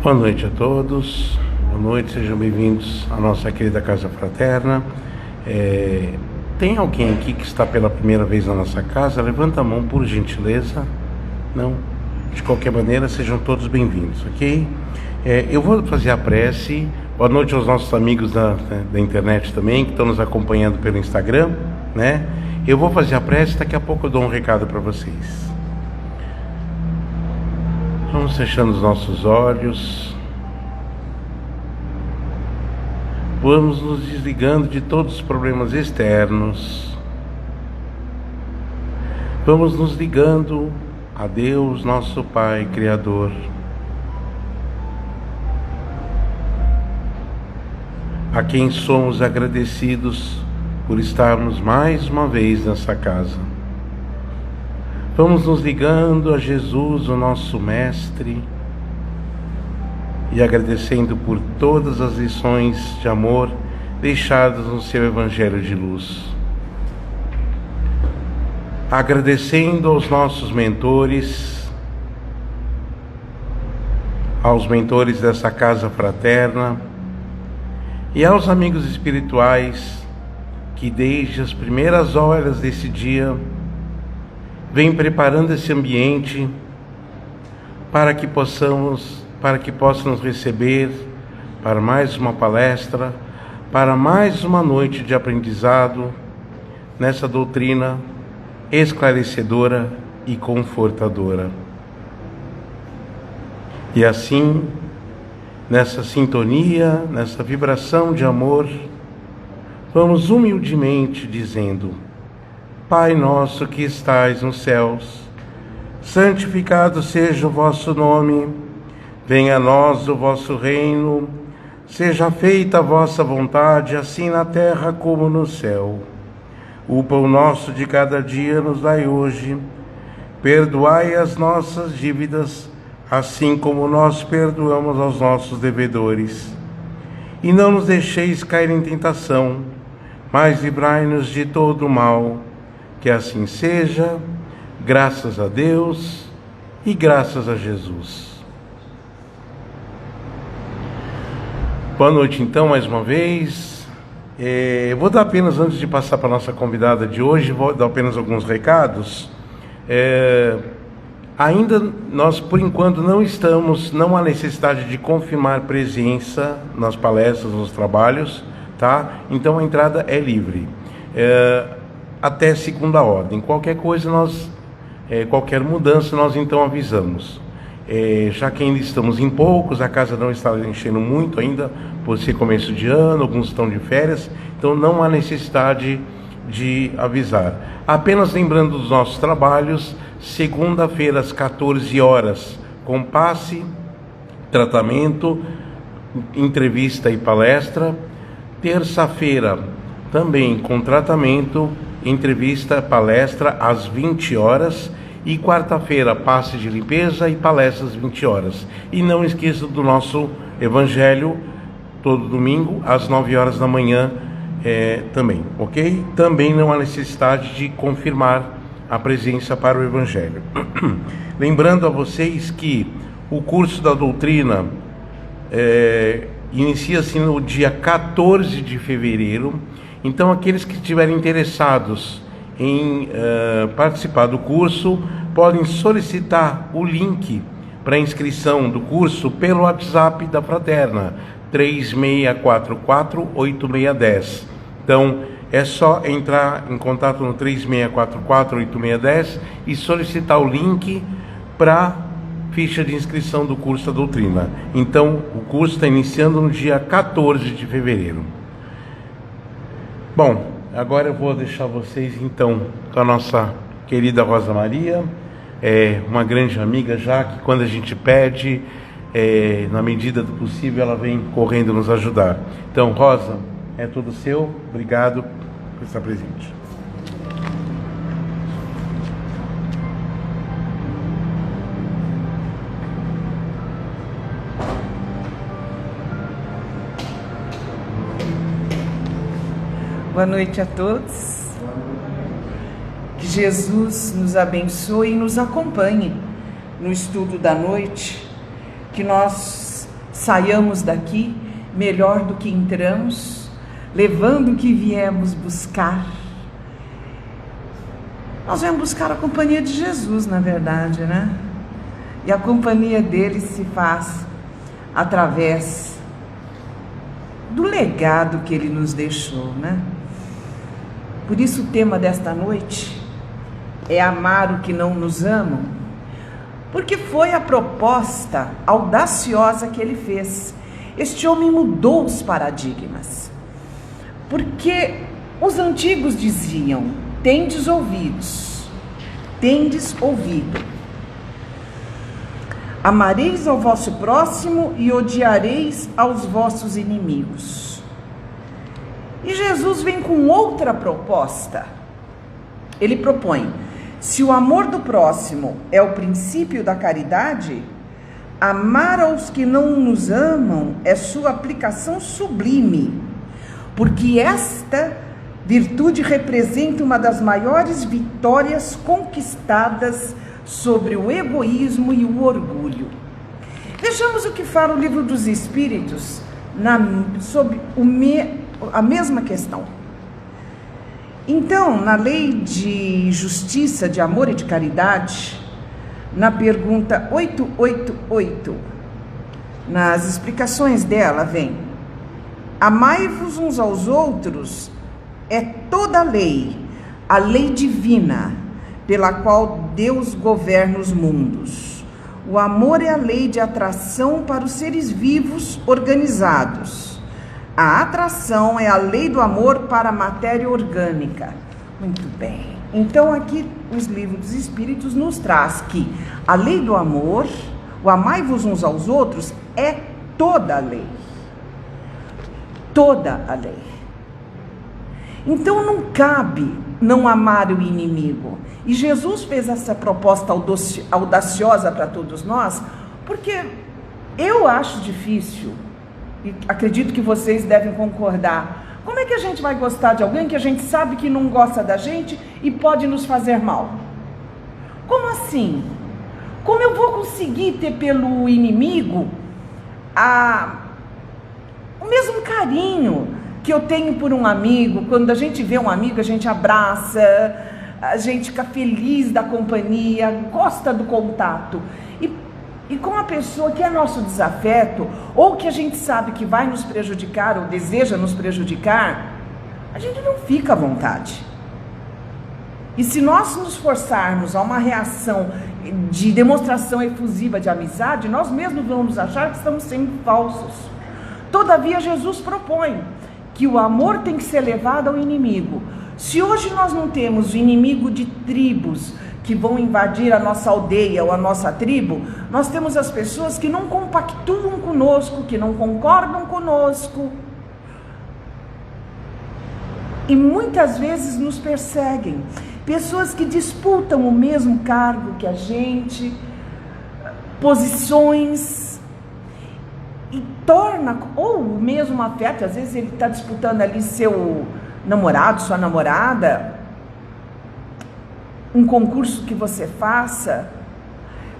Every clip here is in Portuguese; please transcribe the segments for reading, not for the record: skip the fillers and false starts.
Boa noite a todos, boa noite, sejam bem-vindos à nossa querida Casa Fraterna. Tem alguém aqui que está pela primeira vez na nossa casa? Levanta a mão, por gentileza. Não? De qualquer maneira, sejam todos bem-vindos, ok? Eu vou fazer a prece. Boa noite aos nossos amigos da internet também, que estão nos acompanhando pelo Instagram, né? Eu vou fazer a prece, daqui a pouco eu dou um recado para vocês. Vamos fechando os nossos olhos. Vamos nos desligando de todos os problemas externos. Vamos nos ligando a Deus, nosso Pai Criador. A quem somos agradecidos por estarmos mais uma vez nessa casa. Vamos nos ligando a Jesus, o nosso Mestre, e agradecendo por todas as lições de amor deixadas no seu Evangelho de luz. Agradecendo aos nossos mentores, aos mentores dessa casa fraterna e aos amigos espirituais que desde as primeiras horas desse dia vem preparando esse ambiente para que possam nos receber para mais uma palestra, para mais uma noite de aprendizado nessa doutrina esclarecedora e confortadora. E assim, nessa sintonia, nessa vibração de amor, vamos humildemente dizendo: Pai nosso que estais nos céus, santificado seja o vosso nome, venha a nós o vosso reino, seja feita a vossa vontade, assim na terra como no céu. O pão nosso de cada dia nos dai hoje, perdoai as nossas dívidas, assim como nós perdoamos aos nossos devedores. E não nos deixeis cair em tentação, mas livrai-nos de todo o mal. Que assim seja, graças a Deus e graças a Jesus. Boa noite então, mais uma vez. Vou dar apenas, antes de passar para a nossa convidada de hoje, vou dar apenas alguns recados. Ainda nós, por enquanto, não há necessidade de confirmar presença nas palestras, nos trabalhos, tá? Então a entrada é livre. Até segunda ordem. Qualquer coisa, qualquer mudança, nós então avisamos. Já que ainda estamos em poucos, a casa não está enchendo muito ainda, por ser começo de ano, alguns estão de férias, então não há necessidade de avisar. Apenas lembrando dos nossos trabalhos, segunda-feira às 14 horas, com passe, tratamento, entrevista e palestra. Terça-feira, também com tratamento, entrevista, palestra às 20 horas e quarta-feira passe de limpeza e palestra às 20 horas. E não esqueça do nosso Evangelho, todo domingo às 9 horas da manhã também, ok? Também não há necessidade de confirmar a presença para o Evangelho. Lembrando a vocês que o curso da doutrina inicia-se no dia 14 de fevereiro. Então, aqueles que estiverem interessados em participar do curso, podem solicitar o link para inscrição do curso pelo WhatsApp da Fraterna, 3644-8610. Então, é só entrar em contato no 3644-8610 e solicitar o link para ficha de inscrição do curso da doutrina. Então, o curso está iniciando no dia 14 de fevereiro. Bom, agora eu vou deixar vocês então com a nossa querida Rosa Maria, uma grande amiga já, que quando a gente pede, na medida do possível, ela vem correndo nos ajudar. Então, Rosa, é tudo seu, obrigado por estar presente. Boa noite a todos. Que Jesus nos abençoe e nos acompanhe no estudo da noite, que nós saiamos daqui melhor do que entramos, levando o que viemos buscar. Nós viemos buscar a companhia de Jesus, na verdade, né? E a companhia dele se faz através do legado que ele nos deixou, né? Por isso o tema desta noite é amar o que não nos amam, porque foi a proposta audaciosa que ele fez. Este homem mudou os paradigmas, porque os antigos diziam: tendes ouvidos, tendes ouvido. Amareis ao vosso próximo e odiareis aos vossos inimigos. E Jesus vem com outra proposta. Ele propõe: se o amor do próximo é o princípio da caridade, amar aos que não nos amam é sua aplicação sublime, porque esta virtude representa uma das maiores vitórias conquistadas sobre o egoísmo e o orgulho. Vejamos o que fala o Livro dos Espíritos sobre a mesma questão. Então, na lei de justiça, de amor e de caridade, na pergunta 888, nas explicações dela vem: amai-vos uns aos outros é toda a lei divina, pela qual Deus governa os mundos. O amor é a lei de atração para os seres vivos organizados. A atração é a lei do amor para a matéria orgânica. Muito bem. Então aqui os livros dos Espíritos nos traz que a lei do amor, o amai-vos uns aos outros, é toda a lei. Toda a lei. Então não cabe não amar o inimigo. E Jesus fez essa proposta audaciosa para todos nós, porque eu acho difícil, e acredito que vocês devem concordar, como é que a gente vai gostar de alguém que a gente sabe que não gosta da gente e pode nos fazer mal? Como assim? Como eu vou conseguir ter pelo inimigo o mesmo carinho que eu tenho por um amigo? Quando a gente vê um amigo, a gente abraça, a gente fica feliz da companhia, gosta do contato. E com a pessoa que é nosso desafeto, ou que a gente sabe que vai nos prejudicar, ou deseja nos prejudicar, a gente não fica à vontade. E se nós nos forçarmos a uma reação de demonstração efusiva de amizade, nós mesmos vamos achar que estamos sendo falsos. Todavia, Jesus propõe que o amor tem que ser levado ao inimigo. Se hoje nós não temos o inimigo de tribos que vão invadir a nossa aldeia ou a nossa tribo, nós temos as pessoas que não compactuam conosco, que não concordam conosco, e muitas vezes nos perseguem. Pessoas que disputam o mesmo cargo que a gente, posições, e torna, ou o mesmo afeto. Às vezes ele está disputando ali seu namorado, sua namorada, um concurso que você faça.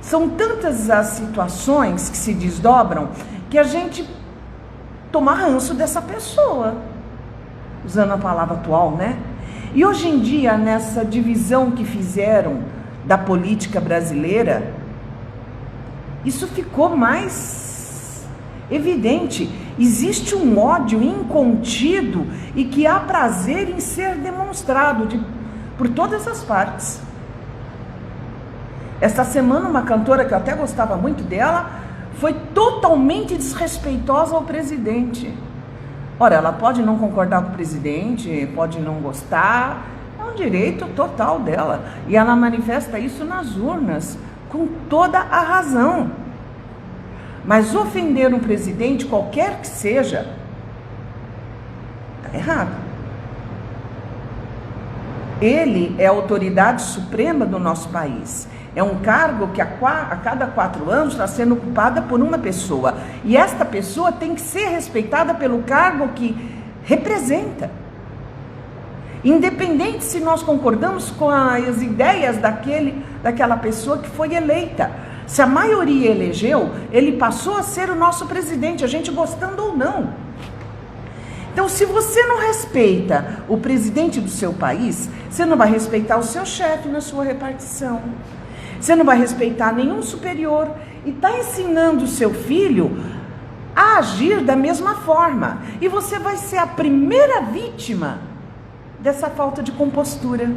São tantas as situações que se desdobram que a gente toma ranço dessa pessoa, usando a palavra atual, né? E hoje em dia, nessa divisão que fizeram da política brasileira, isso ficou mais evidente. Existe um ódio incontido e que há prazer em ser demonstrado por todas as partes. Esta semana, uma cantora que eu até gostava muito dela, foi totalmente desrespeitosa ao presidente. Ora, ela pode não concordar com o presidente, pode não gostar, é um direito total dela. E ela manifesta isso nas urnas, com toda a razão. Mas ofender um presidente, qualquer que seja, está errado. Ele é a autoridade suprema do nosso país. É um cargo que a cada 4 anos está sendo ocupada por uma pessoa. E esta pessoa tem que ser respeitada pelo cargo que representa. Independente se nós concordamos com as ideias daquela pessoa que foi eleita. Se a maioria elegeu, ele passou a ser o nosso presidente, a gente gostando ou não. Então, se você não respeita o presidente do seu país, você não vai respeitar o seu chefe na sua repartição. Você não vai respeitar nenhum superior. E está ensinando o seu filho a agir da mesma forma. E você vai ser a primeira vítima dessa falta de compostura.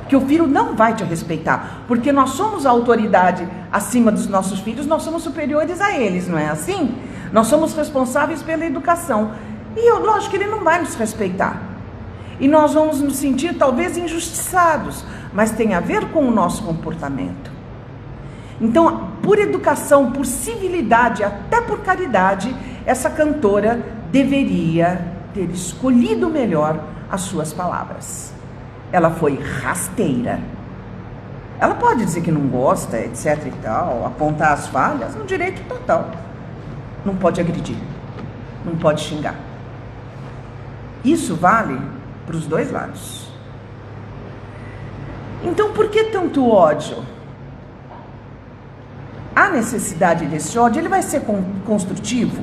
Que o filho não vai te respeitar, porque nós somos a autoridade acima dos nossos filhos, nós somos superiores a eles, não é assim? Nós somos responsáveis pela educação. E lógico que ele não vai nos respeitar. E nós vamos nos sentir talvez injustiçados, mas tem a ver com o nosso comportamento. Então, por educação, por civilidade, até por caridade, essa cantora deveria ter escolhido melhor as suas palavras. Ela foi rasteira. Ela pode dizer que não gosta, etc e tal, apontar as falhas, no direito total. Não pode agredir, não pode xingar. Isso vale para os dois lados. Então, por que tanto ódio? A necessidade desse ódio, ele vai ser construtivo?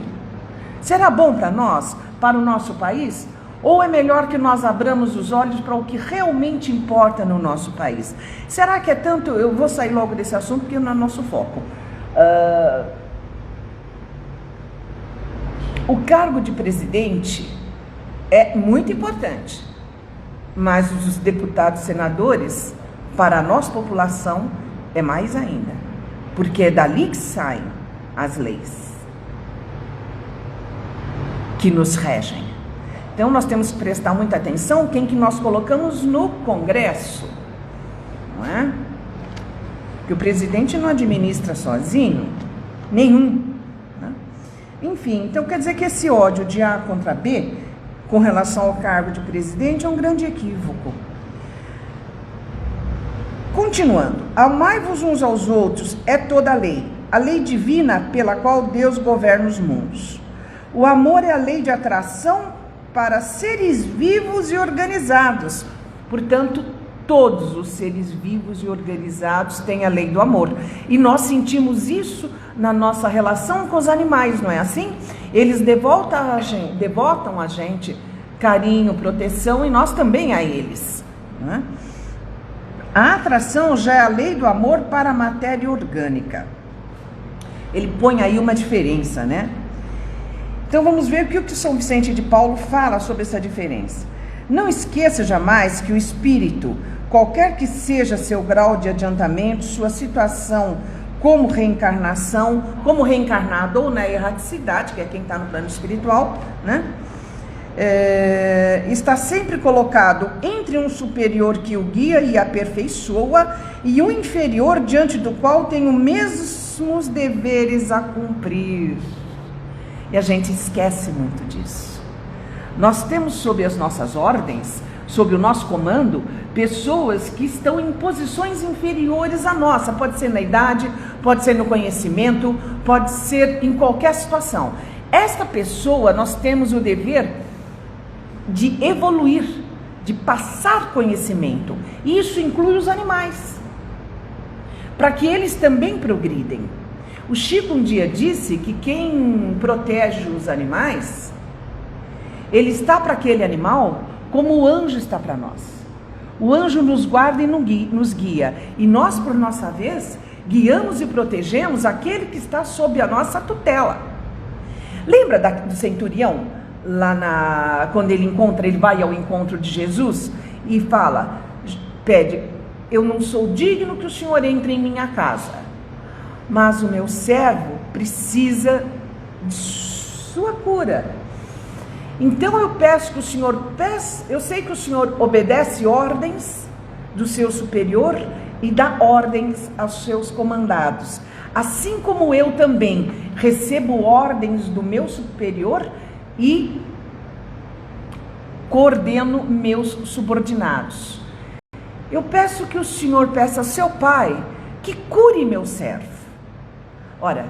Será bom para nós, para o nosso país? Ou é melhor que nós abramos os olhos para o que realmente importa no nosso país? Será que é tanto... Eu vou sair logo desse assunto porque não é nosso foco. O cargo de presidente é muito importante, mas os deputados e senadores, para a nossa população, é mais ainda, porque é dali que saem as leis que nos regem. Então, nós temos que prestar muita atenção quem que nós colocamos no Congresso, não é? Que o presidente não administra sozinho, nenhum. Né? Enfim, então quer dizer que esse ódio de A contra B, com relação ao cargo de presidente, é um grande equívoco. Continuando, amai-vos uns aos outros é toda a lei divina pela qual Deus governa os mundos. O amor é a lei de atração para seres vivos e organizados. Portanto, todos os seres vivos e organizados têm a lei do amor. E nós sentimos isso na nossa relação com os animais, não é assim? Eles devotam a gente carinho, proteção, e nós também a eles. Né? A atração já é a lei do amor para a matéria orgânica. Ele põe aí uma diferença, né? Então vamos ver o que o São Vicente de Paulo fala sobre essa diferença. Não esqueça jamais que o espírito, qualquer que seja seu grau de adiantamento, sua situação como reencarnação, como reencarnado ou na erraticidade, que é quem está no plano espiritual, né? Está sempre colocado entre um superior que o guia e aperfeiçoa e um inferior diante do qual tem os mesmos deveres a cumprir. E a gente esquece muito disso. Nós temos sob as nossas ordens, sob o nosso comando, pessoas que estão em posições inferiores à nossa. Pode ser na idade, pode ser no conhecimento, pode ser em qualquer situação. Esta pessoa, nós temos o dever de evoluir, de passar conhecimento. E isso inclui os animais, para que eles também progridem. O Chico um dia disse que quem protege os animais, ele está para aquele animal como o anjo está para nós. O anjo nos guarda e nos guia. E nós, por nossa vez, guiamos e protegemos aquele que está sob a nossa tutela. Lembra do centurião? Quando ele vai ao encontro de Jesus e pede, eu não sou digno que o Senhor entre em minha casa, mas o meu servo precisa de sua cura. Então eu peço que o Senhor, eu sei que o Senhor obedece ordens do seu superior e dá ordens aos seus comandados, assim como eu também recebo ordens do meu superior e coordeno meus subordinados. Eu peço que o Senhor peça ao seu Pai que cure meu servo. Ora,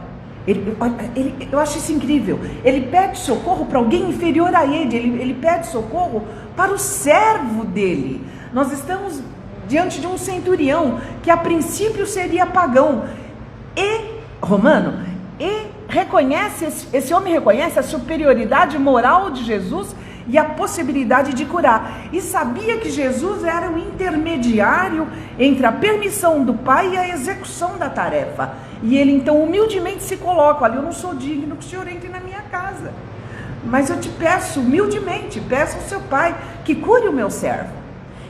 eu acho isso incrível. Ele pede socorro para alguém inferior a ele pede socorro para o servo dele. Nós estamos diante de um centurião que a princípio seria pagão, romano, e esse homem reconhece a superioridade moral de Jesus e a possibilidade de curar. E sabia que Jesus era o intermediário entre a permissão do Pai e a execução da tarefa. E ele então humildemente se coloca: olha, eu não sou digno que o Senhor entre na minha casa, mas eu te peço humildemente, peço ao seu Pai que cure o meu servo.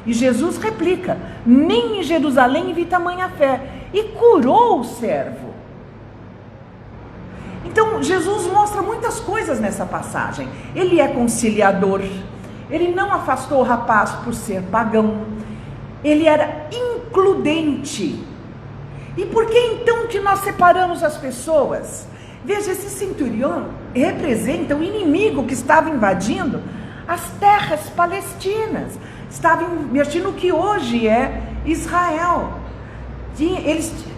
E Jesus replica: nem em Jerusalém vi tamanha fé, e curou o servo. Então Jesus mostra muitas coisas nessa passagem. Ele é conciliador, ele não afastou o rapaz por ser pagão, ele era includente. E por que então que nós separamos as pessoas? Veja, esse centurião representa o inimigo que estava invadindo as terras palestinas, estava investindo o que hoje é Israel.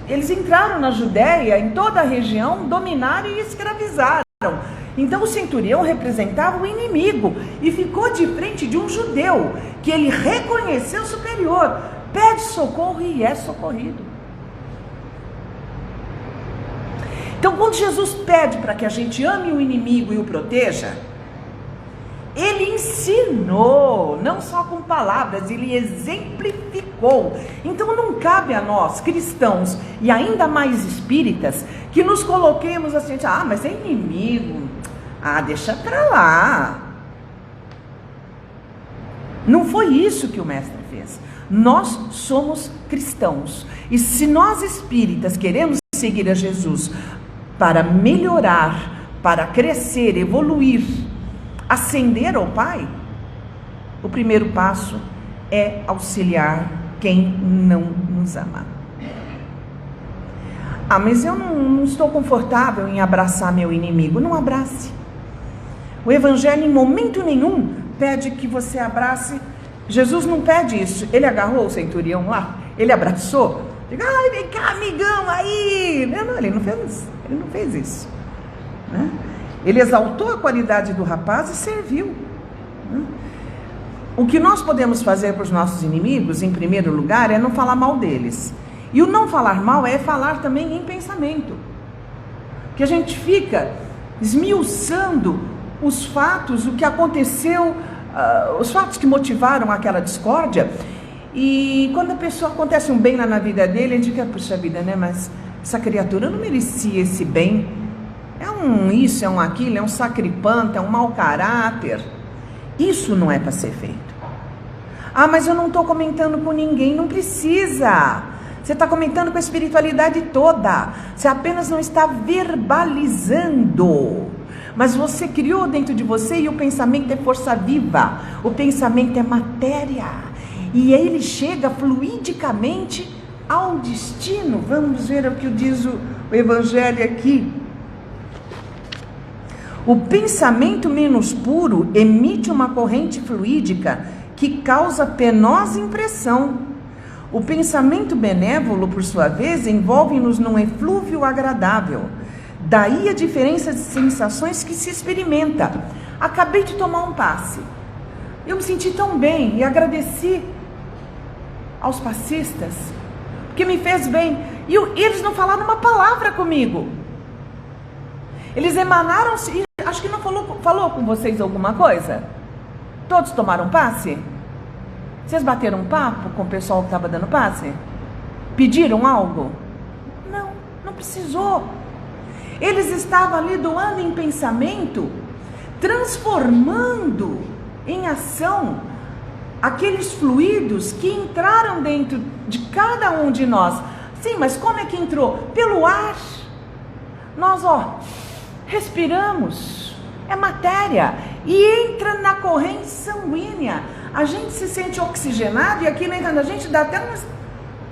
Eles entraram na Judéia, em toda a região, dominaram e escravizaram. Então o centurião representava o inimigo e ficou de frente de um judeu que ele reconheceu superior, pede socorro e é socorrido. Então, quando Jesus pede para que a gente ame o inimigo e o proteja, ele ensinou, não só com palavras, ele exemplificou. Então não cabe a nós, cristãos, e ainda mais espíritas, que nos coloquemos assim: ah, mas é inimigo, ah, deixa pra lá. Não foi isso que o mestre fez. Nós somos cristãos, e se nós espíritas queremos seguir a Jesus para melhorar, para crescer, evoluir, ascender ao Pai, o primeiro passo é auxiliar quem não nos ama. Ah, mas eu não estou confortável em abraçar meu inimigo. Não abrace. O Evangelho em momento nenhum pede que você abrace. Jesus não pede isso. Ele agarrou o centurião lá, ele abraçou, diga: ai, vem cá, amigão, aí. Não, ele não fez isso, né? Ele exaltou a qualidade do rapaz e serviu. O que nós podemos fazer para os nossos inimigos, em primeiro lugar, é não falar mal deles. E o não falar mal é falar também em pensamento. Que a gente fica esmiuçando os fatos, o que aconteceu, os fatos que motivaram aquela discórdia. E quando a pessoa acontece um bem lá na vida dele, a gente fica: puxa vida, né? Mas essa criatura não merecia esse bem. É um isso, é um aquilo, é um sacripanta, é um mau caráter. Isso não é para ser feito. Ah, mas eu não estou comentando com ninguém. Não precisa. Você está comentando com a espiritualidade toda. Você apenas não está verbalizando. Mas você criou dentro de você, e o pensamento é força viva. O pensamento é matéria. E aí ele chega fluidicamente ao destino. Vamos ver o que diz o Evangelho aqui. O pensamento menos puro emite uma corrente fluídica que causa penosa impressão. O pensamento benévolo, por sua vez, envolve-nos num eflúvio agradável. Daí a diferença de sensações que se experimenta. Acabei de tomar um passe. Eu me senti tão bem e agradeci aos passistas, porque me fez bem. E eles não falaram uma palavra comigo. Eles emanaram, acho que não falou com vocês alguma coisa? Todos tomaram passe? Vocês bateram um papo com o pessoal que estava dando passe? Pediram algo? Não precisou. Eles estavam ali doando em pensamento, transformando em ação aqueles fluidos que entraram dentro de cada um de nós. Sim, mas como é que entrou? Pelo ar. Nós, respiramos, é matéria, e entra na corrente sanguínea. A gente se sente oxigenado, e aqui dentro da gente dá até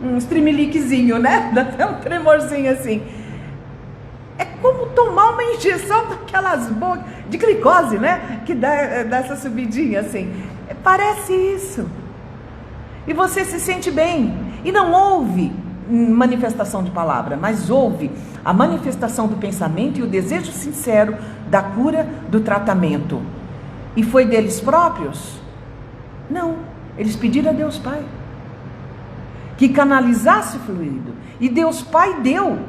um tremeliquezinho, né? Dá até um tremorzinho assim. É como tomar uma injeção daquelas bocas de glicose, né? Que dá essa subidinha assim. Parece isso. E você se sente bem. E não houve manifestação de palavra, mas houve a manifestação do pensamento e o desejo sincero da cura, do tratamento. E foi deles próprios? Não. Eles pediram a Deus Pai que canalizasse o fluido. E Deus Pai deu.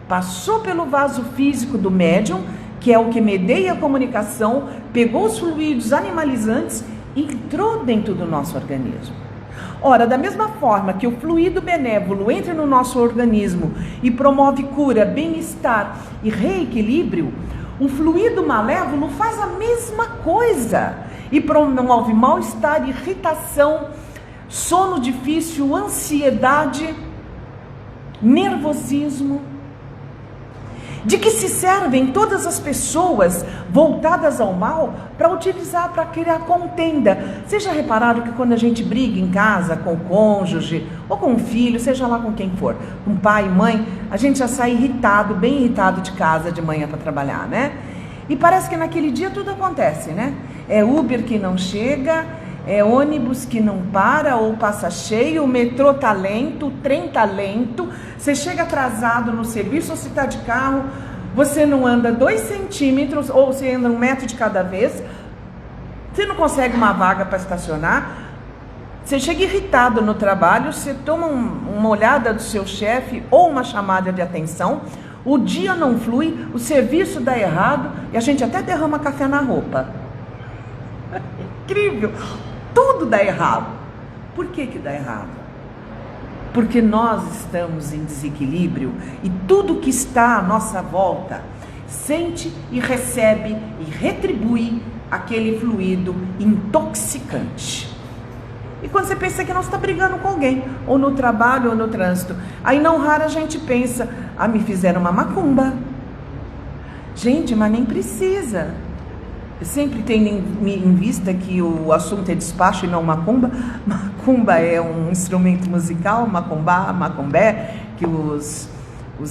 passou pelo vaso físico do médium, que é o que medeia a comunicação, pegou os fluidos animalizantes e entrou dentro do nosso organismo. Ora, da mesma forma que o fluido benévolo entra no nosso organismo e promove cura, bem-estar e reequilíbrio, o fluido malévolo faz a mesma coisa e promove mal-estar, irritação, sono difícil, ansiedade, nervosismo. De que se servem todas as pessoas voltadas ao mal para utilizar, para criar contenda? Vocês já repararam que quando a gente briga em casa com o cônjuge ou com o filho, seja lá com quem for, com pai, mãe, a gente já sai irritado, bem irritado de casa de manhã para trabalhar, né? E parece que naquele dia tudo acontece, né? É Uber que não chega, é ônibus que não para ou passa cheio, o metrô tá lento, o trem tá lento, você chega atrasado no serviço ou se tá de carro, você não anda 2 centímetros ou você anda 1 metro de cada vez, você não consegue uma vaga para estacionar, você chega irritado no trabalho, você toma uma olhada do seu chefe ou uma chamada de atenção, o dia não flui, o serviço dá errado e a gente até derrama café na roupa. Incrível! Tudo dá errado. Por que dá errado? Porque nós estamos em desequilíbrio e tudo que está à nossa volta sente e recebe e retribui aquele fluido intoxicante. E quando você pensa que não está brigando com alguém, ou no trabalho ou no trânsito, aí não raro a gente pensa, me fizeram uma macumba. Gente, mas nem precisa. Sempre tem em vista que o assunto é despacho e não macumba. Macumba é um instrumento musical, macumbá, macumbé, que os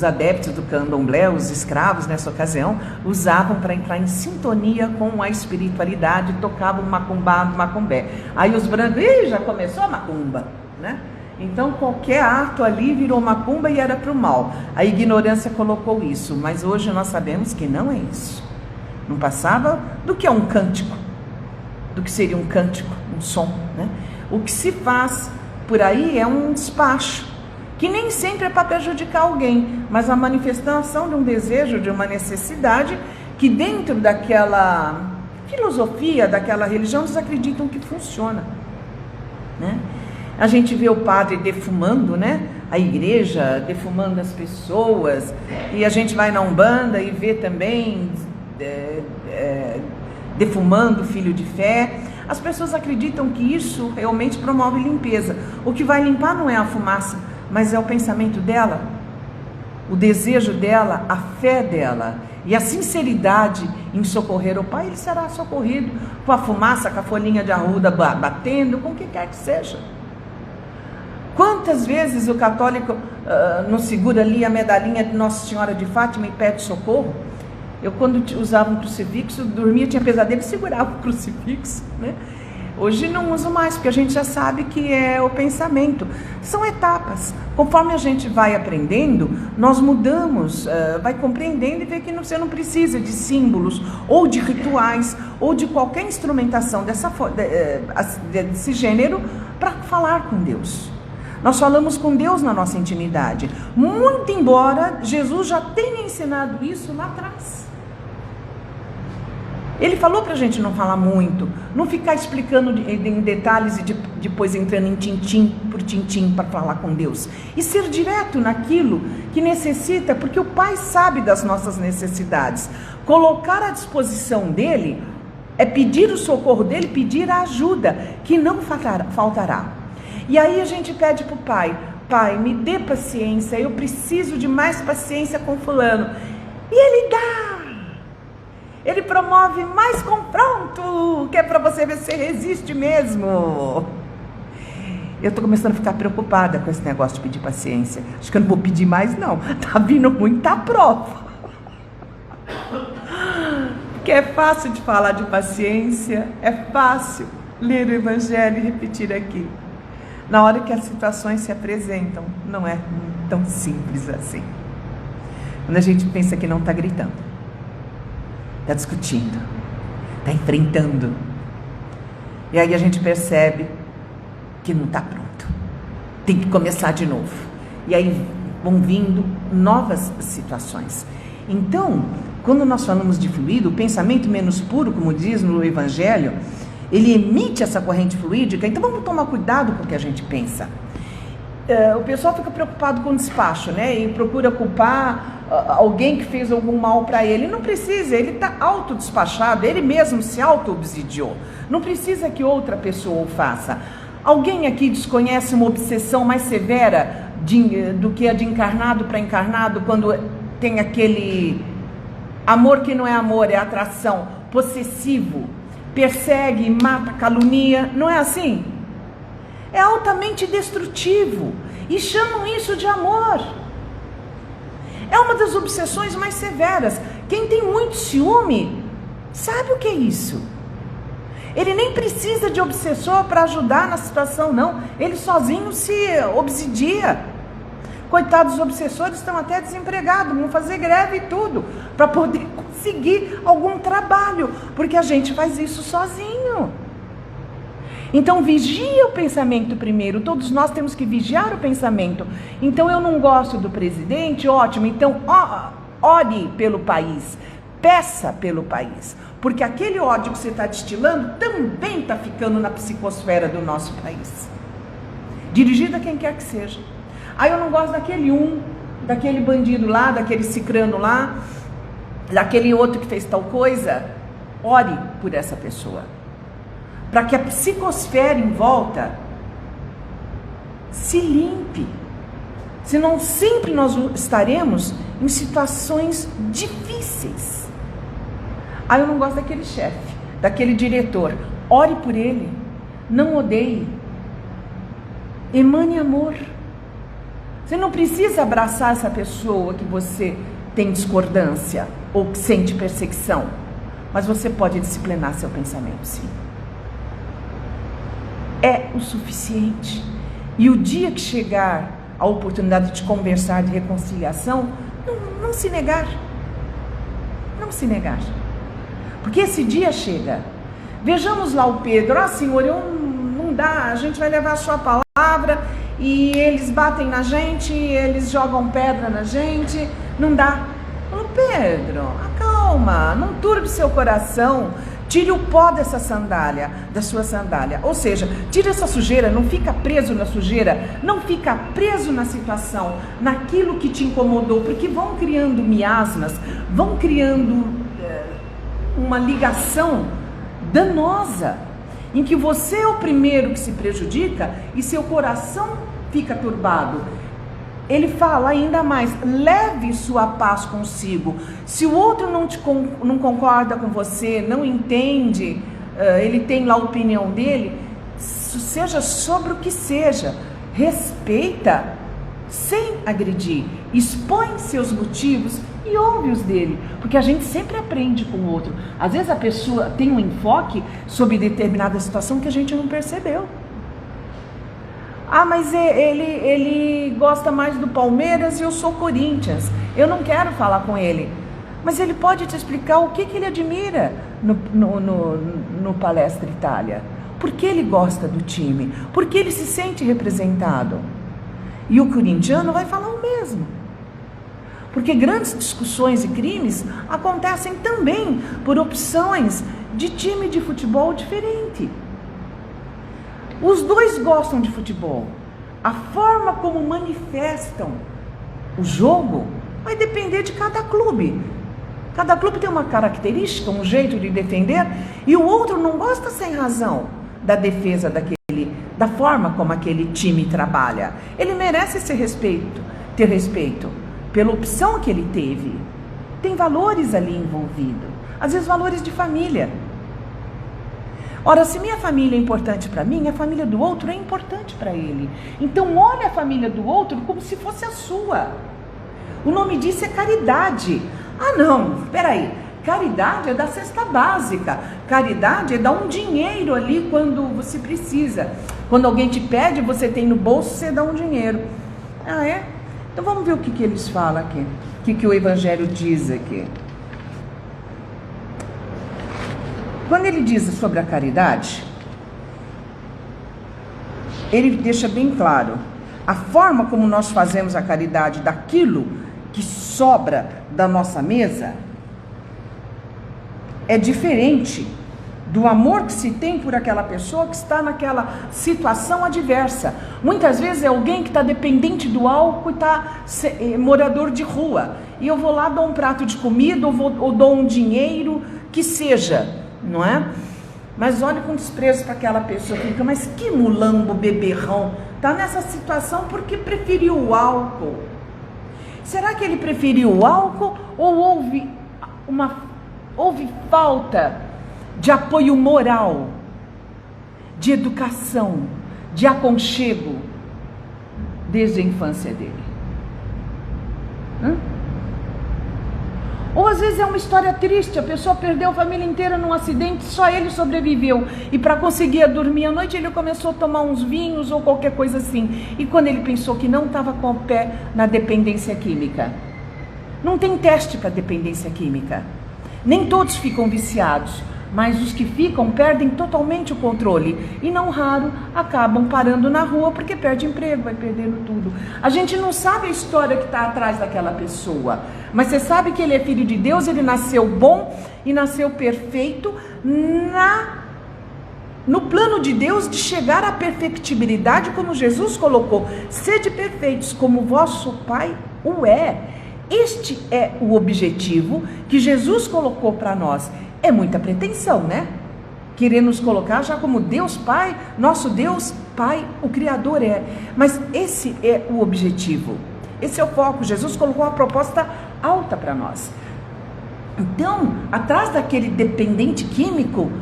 adeptos do candomblé, os escravos nessa ocasião, usavam para entrar em sintonia com a espiritualidade, tocavam macumbá, macumbé. Aí os brancos, já começou a macumba, né? Então qualquer ato ali virou macumba e era para o mal. A ignorância colocou isso, mas hoje nós sabemos que não é isso. Não passava do que é um cântico, do que seria um cântico, um som, né? O que se faz por aí é um despacho, que nem sempre é para prejudicar alguém, mas a manifestação de um desejo, de uma necessidade, que dentro daquela filosofia, daquela religião, eles acreditam que funciona, né? A gente vê o padre defumando, né? A igreja defumando as pessoas, e a gente vai na Umbanda e vê também defumando filho de fé. As pessoas acreditam que isso realmente promove limpeza. O que vai limpar não é a fumaça, mas é o pensamento dela, o desejo dela, a fé dela e a sinceridade em socorrer o Pai. Ele será socorrido com a fumaça, com a folhinha de arruda batendo, com o que quer que seja. Quantas vezes o católico não segura ali a medalhinha de Nossa Senhora de Fátima e pede socorro? Eu, quando usava um crucifixo, dormia, tinha pesadelo e segurava o crucifixo, né? Hoje não uso mais, porque a gente já sabe que é o pensamento. São etapas. Conforme a gente vai aprendendo, nós mudamos, vai compreendendo e vê que você não precisa de símbolos, ou de rituais, ou de qualquer instrumentação desse gênero para falar com Deus. Nós falamos com Deus na nossa intimidade, muito embora Jesus já tenha ensinado isso lá atrás. Ele falou para a gente não falar muito, não ficar explicando em detalhes e depois entrando em tintim por tintim para falar com Deus. E ser direto naquilo que necessita, porque o Pai sabe das nossas necessidades. Colocar à disposição dele é pedir o socorro dele, pedir a ajuda, que não faltará. E aí a gente pede para o Pai: Pai, me dê paciência, eu preciso de mais paciência com fulano. E Ele dá. Ele promove mais confronto, que é para você ver se você resiste mesmo. Eu estou começando a ficar preocupada com esse negócio de pedir paciência. Acho que eu não vou pedir mais não, tá vindo muita prova. Porque é fácil de falar de paciência, é fácil ler o Evangelho e repetir aqui. Na hora que as situações se apresentam, não é tão simples assim. Quando a gente pensa que não está gritando, está discutindo, está enfrentando, e aí a gente percebe que não está pronto, tem que começar de novo. E aí vão vindo novas situações. Então, quando nós falamos de fluido, o pensamento menos puro, como diz no Evangelho, ele emite essa corrente fluídica. Então vamos tomar cuidado com o que a gente pensa. O pessoal fica preocupado com o despacho, né? E procura culpar alguém que fez algum mal para ele. Não precisa, ele está autodespachado, ele mesmo se auto-obsidiou. Não precisa que outra pessoa o faça. Alguém aqui desconhece uma obsessão mais severa do que a de encarnado para encarnado, quando tem aquele amor que não é amor, é atração, possessivo, persegue, mata, calunia, não é assim? É altamente destrutivo e chamam isso de amor. É uma das obsessões mais severas. Quem tem muito ciúme sabe o que é isso. Ele nem precisa de obsessor para ajudar na situação, não. Ele sozinho se obsidia. Coitados, os obsessores estão até desempregados, vão fazer greve e tudo, para poder conseguir algum trabalho, porque a gente faz isso sozinho. Então vigia o pensamento primeiro, todos nós temos que vigiar o pensamento. Então eu não gosto do presidente, ótimo, então ore pelo país, peça pelo país, porque aquele ódio que você está destilando também está ficando na psicosfera do nosso país, dirigido a quem quer que seja. Aí eu não gosto daquele bandido lá, daquele cicrano lá, daquele outro que fez tal coisa. Ore por essa pessoa, para que a psicosfera em volta se limpe. Senão sempre nós estaremos em situações difíceis. Aí eu não gosto daquele chefe, daquele diretor. Ore por ele, não odeie, emane amor. Você não precisa abraçar essa pessoa que você tem discordância ou que sente perseguição, mas você pode disciplinar seu pensamento, sim. É o suficiente. E o dia que chegar a oportunidade de conversar, de reconciliação, não se negar. Não se negar. Porque esse dia chega. Vejamos lá o Pedro. Senhor, não dá, a gente vai levar a sua palavra e eles batem na gente, eles jogam pedra na gente, não dá. Falou, Pedro, acalma, não turbe seu coração, tire o pó dessa sandália, da sua sandália, ou seja, tire essa sujeira, não fica preso na sujeira, não fica preso na situação, naquilo que te incomodou, porque vão criando miasmas, vão criando uma ligação danosa, em que você é o primeiro que se prejudica e seu coração fica turbado. Ele fala ainda mais, leve sua paz consigo. Se o outro não concorda com você, não entende, ele tem lá a opinião dele, seja sobre o que seja, respeita sem agredir, expõe seus motivos e ouve os dele, porque a gente sempre aprende com o outro. Às vezes a pessoa tem um enfoque sobre determinada situação que a gente não percebeu. Mas ele gosta mais do Palmeiras e eu sou Corinthians, eu não quero falar com ele. Mas ele pode te explicar o que ele admira no Palestra Itália. Por que ele gosta do time? Por que ele se sente representado? E o corintiano vai falar o mesmo. Porque grandes discussões e crimes acontecem também por opções de time de futebol diferente. Os dois gostam de futebol. A forma como manifestam o jogo vai depender de cada clube. Cada clube tem uma característica, um jeito de defender, e o outro não gosta sem razão da defesa da forma como aquele time trabalha. Ele merece ter respeito pela opção que ele teve. Tem valores ali envolvidos, às vezes valores de família. Ora, se minha família é importante para mim, a família do outro é importante para ele. Então olhe a família do outro como se fosse a sua. O nome disso é caridade. Não, espera aí. Caridade é da cesta básica. Caridade é dar um dinheiro ali quando você precisa. Quando alguém te pede, você tem no bolso, você dá um dinheiro. É? Então vamos ver o que eles falam aqui. O que o Evangelho diz aqui. Quando ele diz sobre a caridade, ele deixa bem claro. a forma como nós fazemos a caridade daquilo que sobra da nossa mesa é diferente do amor que se tem por aquela pessoa que está naquela situação adversa. Muitas vezes é alguém que está dependente do álcool e está morador de rua. E eu vou lá, dou um prato de comida, ou dou um dinheiro, que seja, não é? Mas olha com desprezo para aquela pessoa, fica, mas que mulambo beberrão, está nessa situação porque preferiu o álcool. Será que ele preferiu o álcool ou houve falta de apoio moral, de educação, de aconchego, desde a infância dele? Ou às vezes é uma história triste, a pessoa perdeu a família inteira num acidente, só ele sobreviveu. E para conseguir dormir à noite, ele começou a tomar uns vinhos ou qualquer coisa assim. E quando ele pensou que não estava com o pé na dependência química. Não tem teste para dependência química. Nem todos ficam viciados, mas os que ficam perdem totalmente o controle. E não raro acabam parando na rua porque perde emprego, vai perdendo tudo. A gente não sabe a história que está atrás daquela pessoa, mas você sabe que ele é filho de Deus, ele nasceu bom e nasceu perfeito no plano de Deus de chegar à perfectibilidade, como Jesus colocou: sede perfeitos como vosso Pai o é. Este é o objetivo que Jesus colocou para nós. É muita pretensão, né? Querer nos colocar já como Deus Pai, nosso Deus Pai, o Criador é. Mas esse é o objetivo, esse é o foco. Jesus colocou uma proposta alta para nós. Então, atrás daquele dependente químico,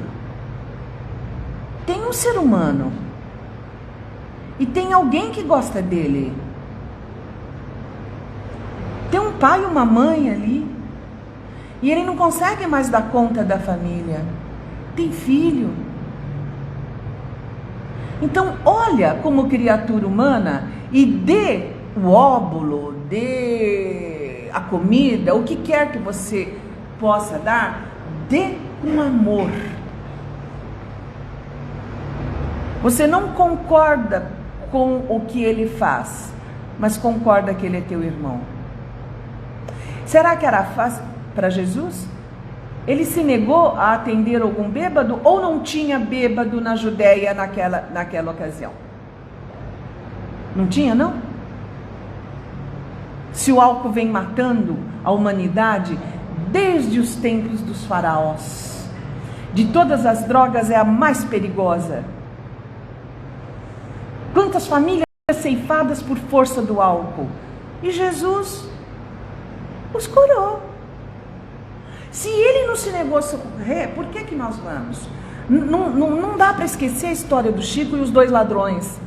tem um ser humano. E tem alguém que gosta dele. Tem um pai e uma mãe ali. E ele não consegue mais dar conta da família. Tem filho. Então, olha como criatura humana e dê o óbolo, dê a comida, o que quer que você possa dar, dê com amor. Você não concorda com o que ele faz, mas concorda que ele é teu irmão. Será que era fácil para Jesus? Ele se negou a atender algum bêbado ou não tinha bêbado na Judéia naquela ocasião? Não tinha, não? Se o álcool vem matando a humanidade desde os tempos dos faraós, de todas as drogas é a mais perigosa. Quantas famílias ceifadas por força do álcool? E Jesus os curou. Se ele não se negou a socorrer, por que nós vamos? Não dá para esquecer a história do Chico e os dois ladrões.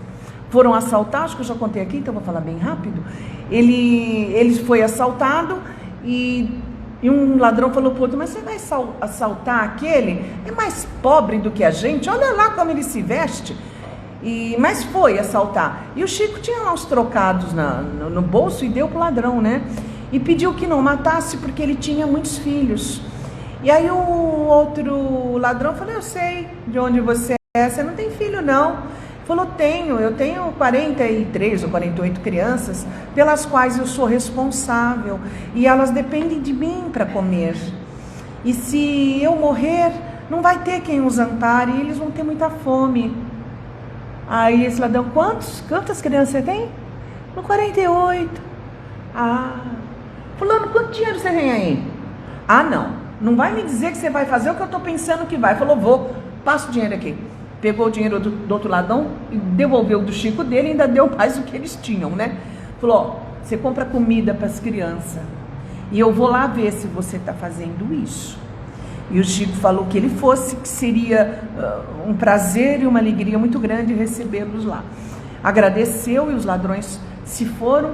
Foram assaltar, acho que eu já contei aqui, então vou falar bem rápido. Ele foi assaltado e um ladrão falou para o outro: mas você vai assaltar aquele? É mais pobre do que a gente, olha lá como ele se veste. Mas foi assaltar. E o Chico tinha lá uns trocados no bolso e deu para o ladrão, né? E pediu que não matasse porque ele tinha muitos filhos. E aí o outro ladrão falou: eu sei de onde você é, você não tem filho não. Falou: eu tenho 43 ou 48 crianças pelas quais eu sou responsável e elas dependem de mim para comer. E se eu morrer, não vai ter quem os ampare e eles vão ter muita fome. Aí esse ladrão: quantas crianças você tem? 48. Fulano, quanto dinheiro você tem aí? Não vai me dizer que você vai fazer o que eu estou pensando que vai. Falou: vou, passa o dinheiro aqui. Pegou o dinheiro do outro ladrão e devolveu do Chico dele e ainda deu mais do que eles tinham, né? Falou: você compra comida para as crianças e eu vou lá ver se você está fazendo isso. E o Chico falou que ele fosse, que seria um prazer e uma alegria muito grande recebê-los lá. Agradeceu e os ladrões se foram.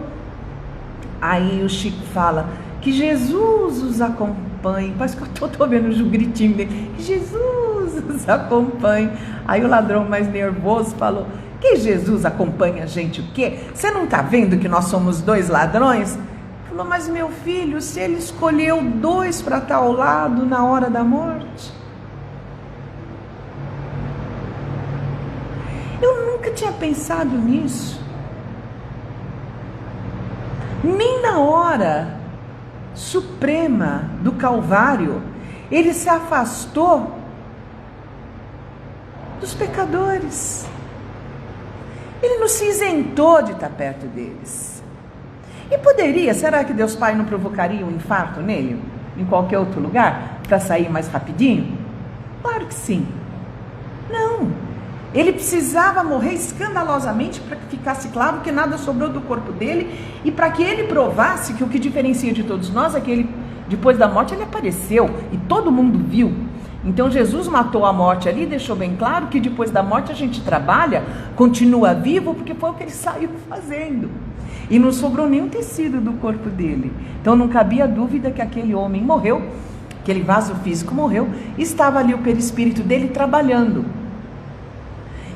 Aí o Chico fala: que Jesus os acompanhe. Parece que eu estou vendo o gritinho dele: que Jesus os acompanhe. Aí o ladrão mais nervoso falou: que Jesus acompanha a gente o quê? Você não está vendo que nós somos dois ladrões? Falou: mas meu filho, se ele escolheu dois para estar ao lado na hora da morte. Eu nunca tinha pensado nisso. Nem na hora suprema do Calvário, ele se afastou dos pecadores. Ele não se isentou de estar perto deles. E poderia, será que Deus Pai não provocaria um infarto nele, em qualquer outro lugar, para sair mais rapidinho? Claro que sim. Não. Ele precisava morrer escandalosamente para que ficasse claro que nada sobrou do corpo dele e para que ele provasse que o que diferencia de todos nós é que ele, depois da morte, ele apareceu e todo mundo viu. Então Jesus matou a morte ali e deixou bem claro que depois da morte a gente trabalha, continua vivo, porque foi o que ele saiu fazendo. E não sobrou nenhum tecido do corpo dele. Então não cabia dúvida que aquele homem morreu, aquele vaso físico morreu, e estava ali o perispírito dele trabalhando.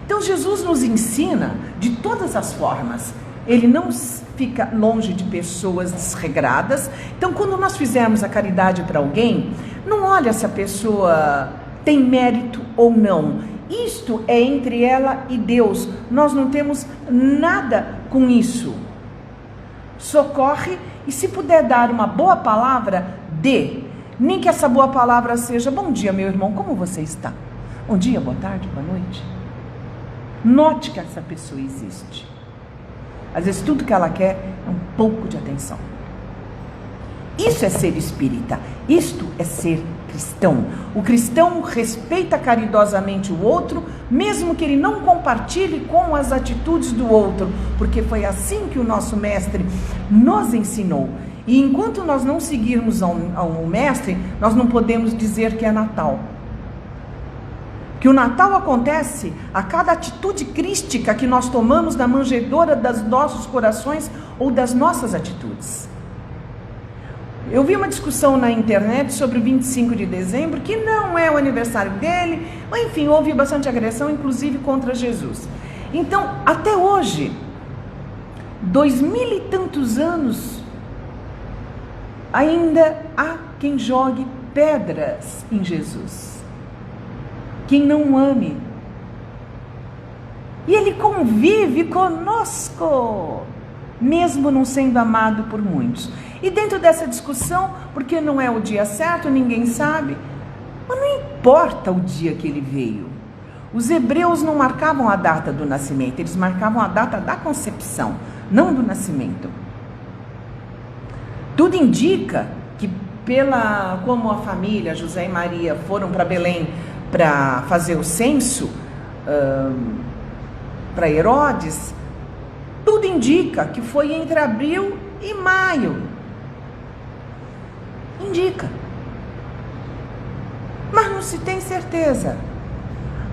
Então Jesus nos ensina de todas as formas. Ele não fica longe de pessoas desregradas. Então quando nós fizermos a caridade para alguém, não olha se a pessoa tem mérito ou não. Isto é entre ela e Deus. Nós não temos nada com isso. Socorre, e se puder dar uma boa palavra, dê. Nem que essa boa palavra seja: bom dia, meu irmão, como você está? Bom dia, boa tarde, boa noite. Note que essa pessoa existe. Às vezes tudo que ela quer é um pouco de atenção. Isso é ser espírita. Isto é ser cristão. O cristão respeita caridosamente o outro, mesmo que ele não compartilhe com as atitudes do outro, porque foi assim que o nosso mestre nos ensinou. E enquanto nós não seguirmos ao mestre, nós não podemos dizer que é Natal. Que o Natal acontece a cada atitude crística que nós tomamos na manjedoura dos nossos corações ou das nossas atitudes. Eu vi uma discussão na internet sobre o 25 de dezembro, que não é o aniversário dele, ou enfim, houve bastante agressão, inclusive contra Jesus. Então, até hoje, 2000 e tantos anos, ainda há quem jogue pedras em Jesus. Quem não ame. E ele convive conosco, mesmo não sendo amado por muitos. E dentro dessa discussão, porque não é o dia certo, ninguém sabe, mas não importa o dia que ele veio. Os hebreus não marcavam a data do nascimento, eles marcavam a data da concepção, não do nascimento. Tudo indica que como a família José e Maria foram para Belém para fazer o censo para Herodes, tudo indica que foi entre abril e maio. Indica. Mas não se tem certeza.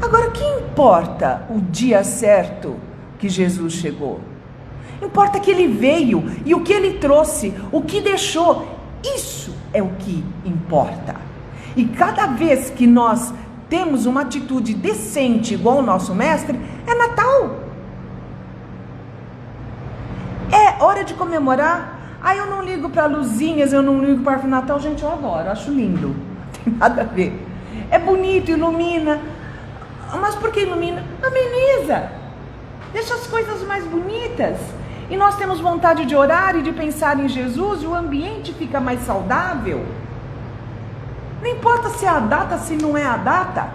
Agora, que importa o dia certo que Jesus chegou? Importa que ele veio e o que ele trouxe, o que deixou. Isso é o que importa. E cada vez que nós temos uma atitude decente igual o nosso mestre, é Natal. É hora de comemorar. Eu não ligo para luzinhas, eu não ligo para árvore de Natal. Gente, eu adoro, acho lindo. Não tem nada a ver. É bonito, ilumina. Mas por que ilumina? Ameniza. Deixa as coisas mais bonitas. E nós temos vontade de orar e de pensar em Jesus, e o ambiente fica mais saudável. Não importa se é a data, se não é a data.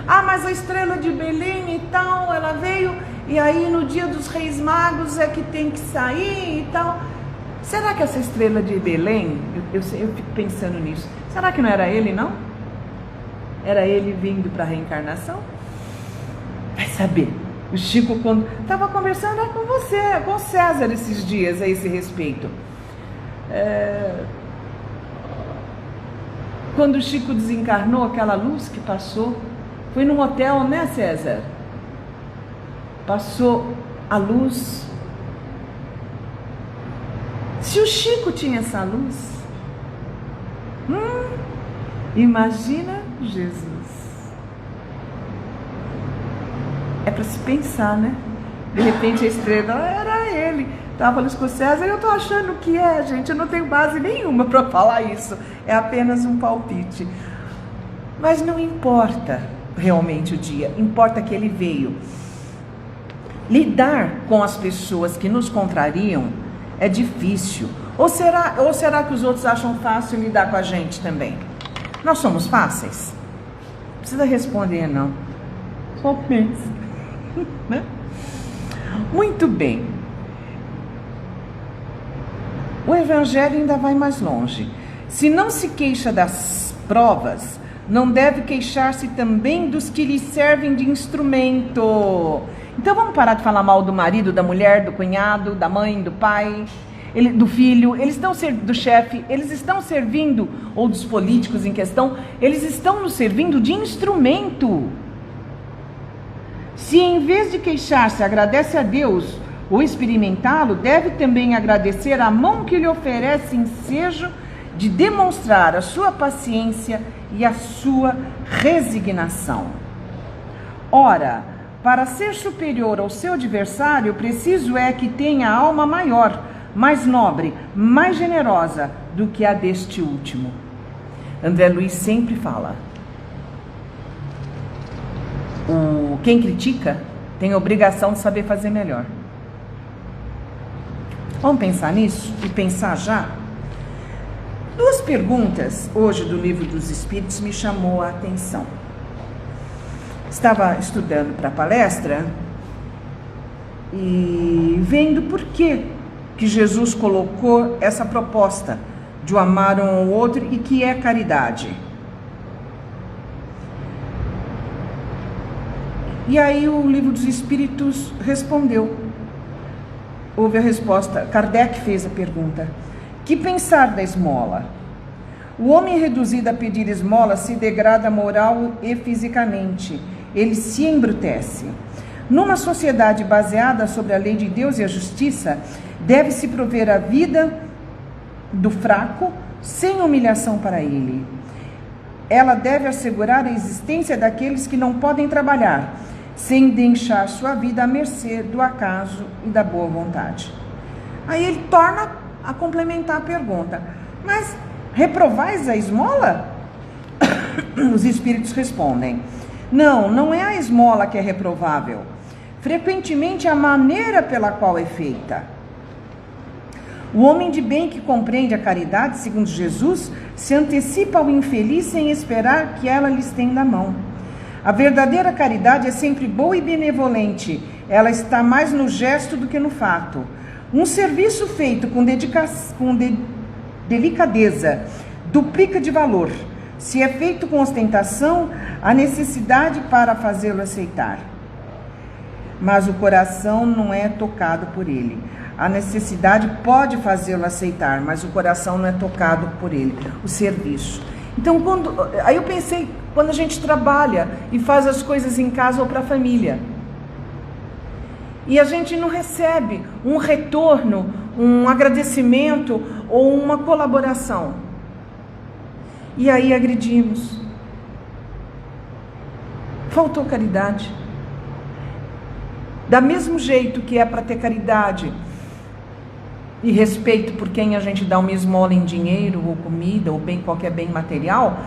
Mas a estrela de Belém e tal, ela veio, e aí no dia dos Reis Magos é que tem que sair e tal. Será que essa estrela de Belém, eu fico pensando nisso, será que não era ele, não? Era ele vindo para a reencarnação? Vai saber. O Chico, quando estava conversando com você, com o César esses dias a esse respeito. Quando o Chico desencarnou, aquela luz que passou, foi num hotel, né, César? Passou a luz. Se o Chico tinha essa luz, imagina Jesus. É para se pensar, né? De repente a estrela era ele. Estava falando com o César, eu estou achando que é, gente. Eu não tenho base nenhuma para falar isso. É apenas um palpite. Mas não importa realmente o dia, importa que ele veio. Lidar com as pessoas que nos contrariam é difícil. Ou será que os outros acham fácil lidar com a gente também? Nós somos fáceis? Não precisa responder, não. Só pensa. Né? Muito bem. O Evangelho ainda vai mais longe. Se não se queixa das provas, não deve queixar-se também dos que lhe servem de instrumento. Então vamos parar de falar mal do marido, da mulher, do cunhado, da mãe, do pai, do filho, do chefe, eles estão servindo, ou dos políticos em questão, eles estão nos servindo de instrumento. Se em vez de queixar-se agradece a Deus ou experimentá-lo, deve também agradecer a mão que lhe oferece ensejo de demonstrar a sua paciência e a sua resignação. Ora, para ser superior ao seu adversário, preciso é que tenha alma maior, mais nobre, mais generosa do que a deste último. André Luiz sempre fala: quem critica tem a obrigação de saber fazer melhor. Vamos pensar nisso e pensar já? Duas perguntas hoje do Livro dos Espíritos me chamou a atenção. Estava estudando para a palestra e vendo por que Jesus colocou essa proposta de o amar um ao outro e que é caridade. E aí o Livro dos Espíritos respondeu. Houve a resposta. Kardec fez a pergunta: que pensar da esmola? O homem reduzido a pedir esmola se degrada moral e fisicamente. Ele se embrutece. Numa sociedade baseada sobre a lei de Deus e a justiça, deve-se prover a vida do fraco sem humilhação para ele. Ela deve assegurar a existência daqueles que não podem trabalhar, sem deixar sua vida à mercê do acaso e da boa vontade. Aí ele torna a complementar a pergunta: mas reprovais a esmola? Os espíritos respondem: não é a esmola que é reprovável. Frequentemente a maneira pela qual é feita. O homem de bem que compreende a caridade, segundo Jesus, se antecipa ao infeliz sem esperar que ela lhe estenda a mão. A verdadeira caridade é sempre boa e benevolente. Ela está mais no gesto do que no fato. Um serviço feito com delicadeza duplica de valor. Se é feito com ostentação, há necessidade para fazê-lo aceitar. Mas o coração não é tocado por ele. A necessidade pode fazê-lo aceitar, mas o coração não é tocado por ele. O serviço. Então, aí eu pensei, quando a gente trabalha e faz as coisas em casa ou para a família, e a gente não recebe um retorno, um agradecimento ou uma colaboração, e aí agredimos. Faltou caridade. Da mesmo jeito que é para ter caridade e respeito por quem a gente dá uma esmola em dinheiro ou comida ou bem qualquer bem material,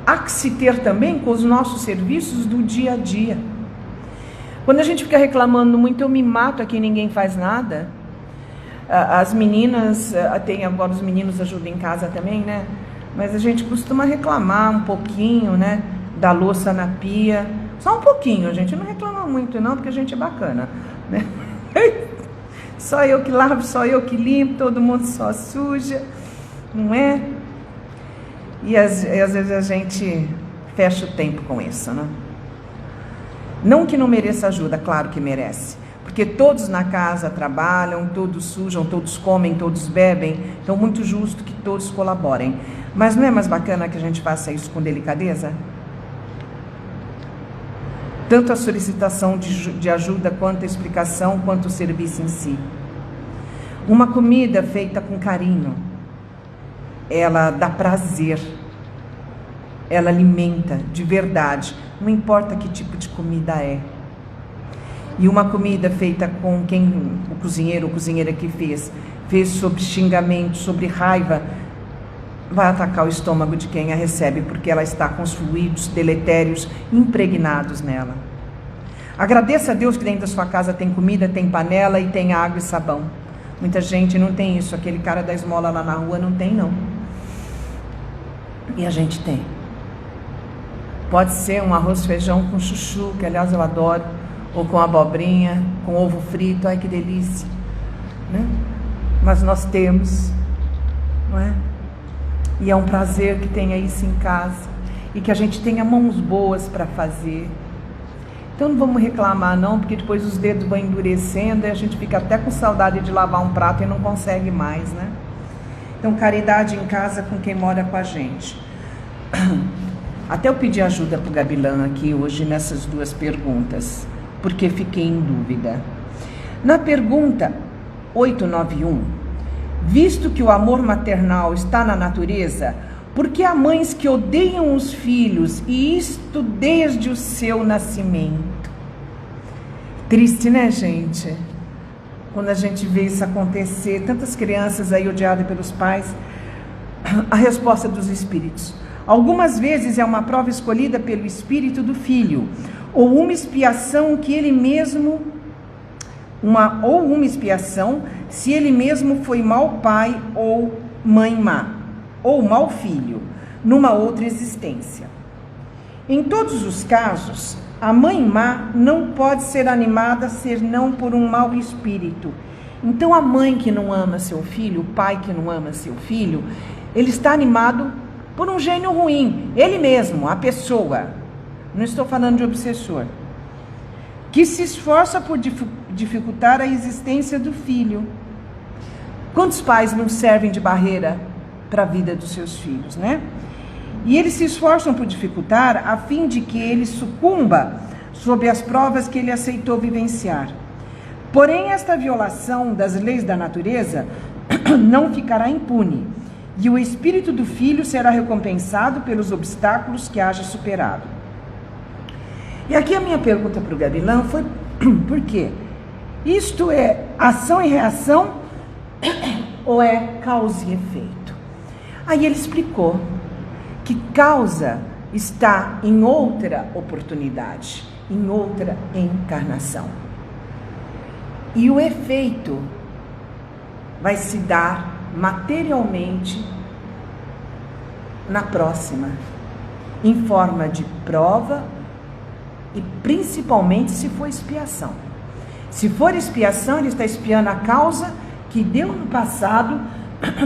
há que se ter também com os nossos serviços do dia a dia. Quando a gente fica reclamando muito, eu me mato aqui, ninguém faz nada. As meninas, tem agora os meninos ajudam em casa também, né? Mas a gente costuma reclamar um pouquinho, né? Da louça na pia. Só um pouquinho, a gente não reclama muito não, porque a gente é bacana, né? Só eu que lavo, só eu que limpo, todo mundo só suja, não é? E às vezes a gente fecha o tempo com isso, né? Não que não mereça ajuda, claro que merece. Porque todos na casa trabalham, todos sujam, todos comem, todos bebem. Então, muito justo que todos colaborem. Mas não é mais bacana que a gente faça isso com delicadeza? Tanto a solicitação de ajuda, quanto a explicação, quanto o serviço em si. Uma comida feita com carinho, ela dá prazer, ela alimenta de verdade, não importa que tipo de comida é. E uma comida feita com quem o cozinheiro ou cozinheira que fez sobre xingamento, sobre raiva, vai atacar o estômago de quem a recebe, porque ela está com os fluidos deletérios impregnados nela. Agradeça a Deus que dentro da sua casa tem comida, tem panela e tem água e sabão. Muita gente não tem isso. Aquele cara da esmola lá na rua não tem, não. E a gente tem. Pode ser um arroz feijão com chuchu, que aliás eu adoro, ou com abobrinha, com ovo frito, ai que delícia, né? Mas nós temos, não é? E é um prazer que tenha isso em casa e que a gente tenha mãos boas para fazer. Então não vamos reclamar não, porque depois os dedos vão endurecendo e a gente fica até com saudade de lavar um prato e não consegue mais, né? Então caridade em casa com quem mora com a gente. Até eu pedi ajuda para o Gabilan aqui hoje nessas duas perguntas, porque fiquei em dúvida. Na pergunta 891, visto que o amor maternal está na natureza, por que há mães que odeiam os filhos, e isto desde o seu nascimento? Triste, né, gente? Quando a gente vê isso acontecer, tantas crianças aí odiadas pelos pais. A resposta dos espíritos: algumas vezes é uma prova escolhida pelo espírito do filho, ou uma expiação que ele mesmo, uma expiação se ele mesmo foi mau pai ou mãe má, ou mau filho, numa outra existência. Em todos os casos, a mãe má não pode ser animada senão por um mau espírito. Então a mãe que não ama seu filho, o pai que não ama seu filho, ele está animado por um gênio ruim, ele mesmo, a pessoa, não estou falando de obsessor, que se esforça por dificultar a existência do filho. Quantos pais não servem de barreira para a vida dos seus filhos, né? E eles se esforçam por dificultar a fim de que ele sucumba sob as provas que ele aceitou vivenciar. Porém, esta violação das leis da natureza não ficará impune, e o espírito do filho será recompensado pelos obstáculos que haja superado. E aqui a minha pergunta para o Gabilan foi: por quê? Isto é ação e reação ou é causa e efeito? Aí ele explicou que causa está em outra oportunidade, em outra encarnação. E o efeito vai se dar materialmente na próxima, em forma de prova e principalmente se for expiação. Se for expiação, ele está expiando a causa que deu no passado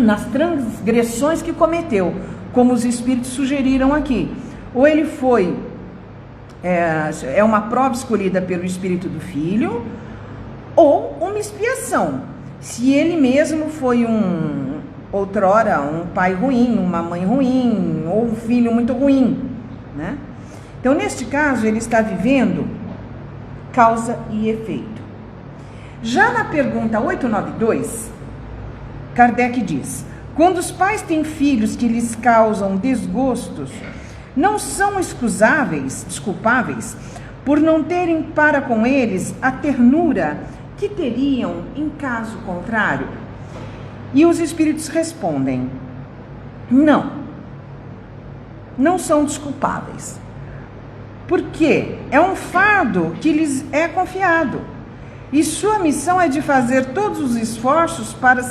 nas transgressões que cometeu, como os espíritos sugeriram aqui. Ou ele foi, é uma prova escolhida pelo espírito do filho, ou uma expiação, se ele mesmo foi outrora um pai ruim, uma mãe ruim, ou um filho muito ruim, né? Então, neste caso, ele está vivendo causa e efeito. Já na pergunta 892, Kardec diz: quando os pais têm filhos que lhes causam desgostos, não são desculpáveis, por não terem para com eles a ternura que teriam em caso contrário? E os espíritos respondem: não são desculpáveis, porque é um fardo que lhes é confiado, e sua missão é de fazer todos os esforços para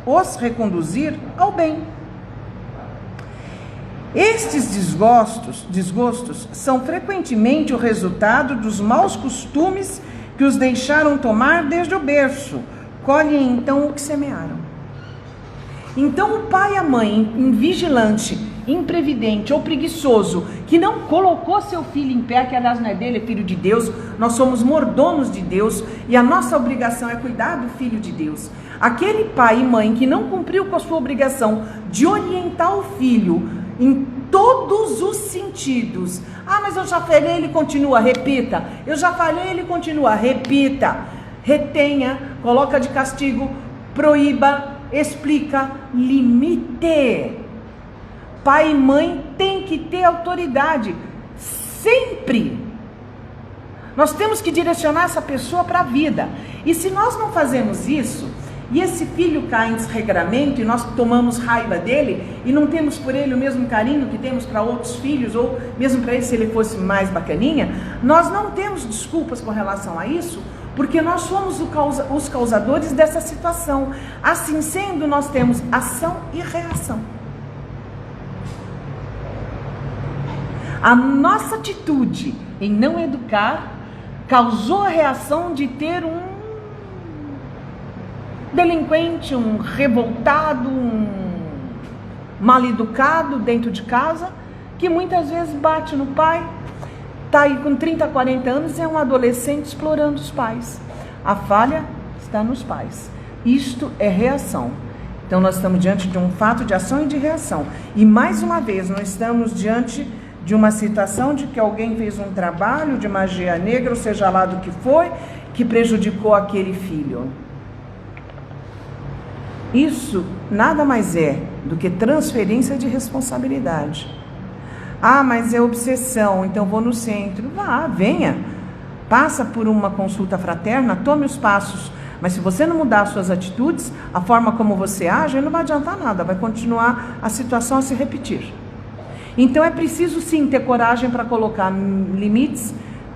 os reconduzir ao bem. Estes desgostos são frequentemente o resultado dos maus costumes que os deixaram tomar desde o berço. Colhem então o que semearam. Então o pai e a mãe, invigilante, imprevidente ou preguiçoso, que não colocou seu filho em pé, que aliás não é dele, é filho de Deus, nós somos mordomos de Deus e a nossa obrigação é cuidar do filho de Deus. Aquele pai e mãe que não cumpriu com a sua obrigação de orientar o filho em todos os sentidos. Ah, mas eu já falei, ele continua, repita. Eu já falei, ele continua, repita. Retenha, coloca de castigo, proíba, explica, limite. Pai e mãe tem que ter autoridade, sempre. Nós temos que direcionar essa pessoa para a vida. E se nós não fazemos isso, e esse filho cai em desregramento, e nós tomamos raiva dele, e não temos por ele o mesmo carinho que temos para outros filhos, ou mesmo para ele se ele fosse mais bacaninha, nós não temos desculpas com relação a isso, porque nós somos os causadores dessa situação. Assim sendo, nós temos ação e reação. A nossa atitude em não educar causou a reação de ter um delinquente, um revoltado, um mal-educado dentro de casa, que muitas vezes bate no pai, está aí com 30, 40 anos, é um adolescente explorando os pais. A falha está nos pais. Isto é reação. Então nós estamos diante de um fato de ação e de reação. E mais uma vez, nós estamos diante de uma situação de que alguém fez um trabalho de magia negra, ou seja lá do que foi, que prejudicou aquele filho. Isso nada mais é do que transferência de responsabilidade. Ah, mas é obsessão, então vou no centro. Vá, venha, passa por uma consulta fraterna, tome os passos. Mas se você não mudar as suas atitudes, a forma como você age, não vai adiantar nada, vai continuar a situação a se repetir. Então é preciso sim ter coragem para colocar limites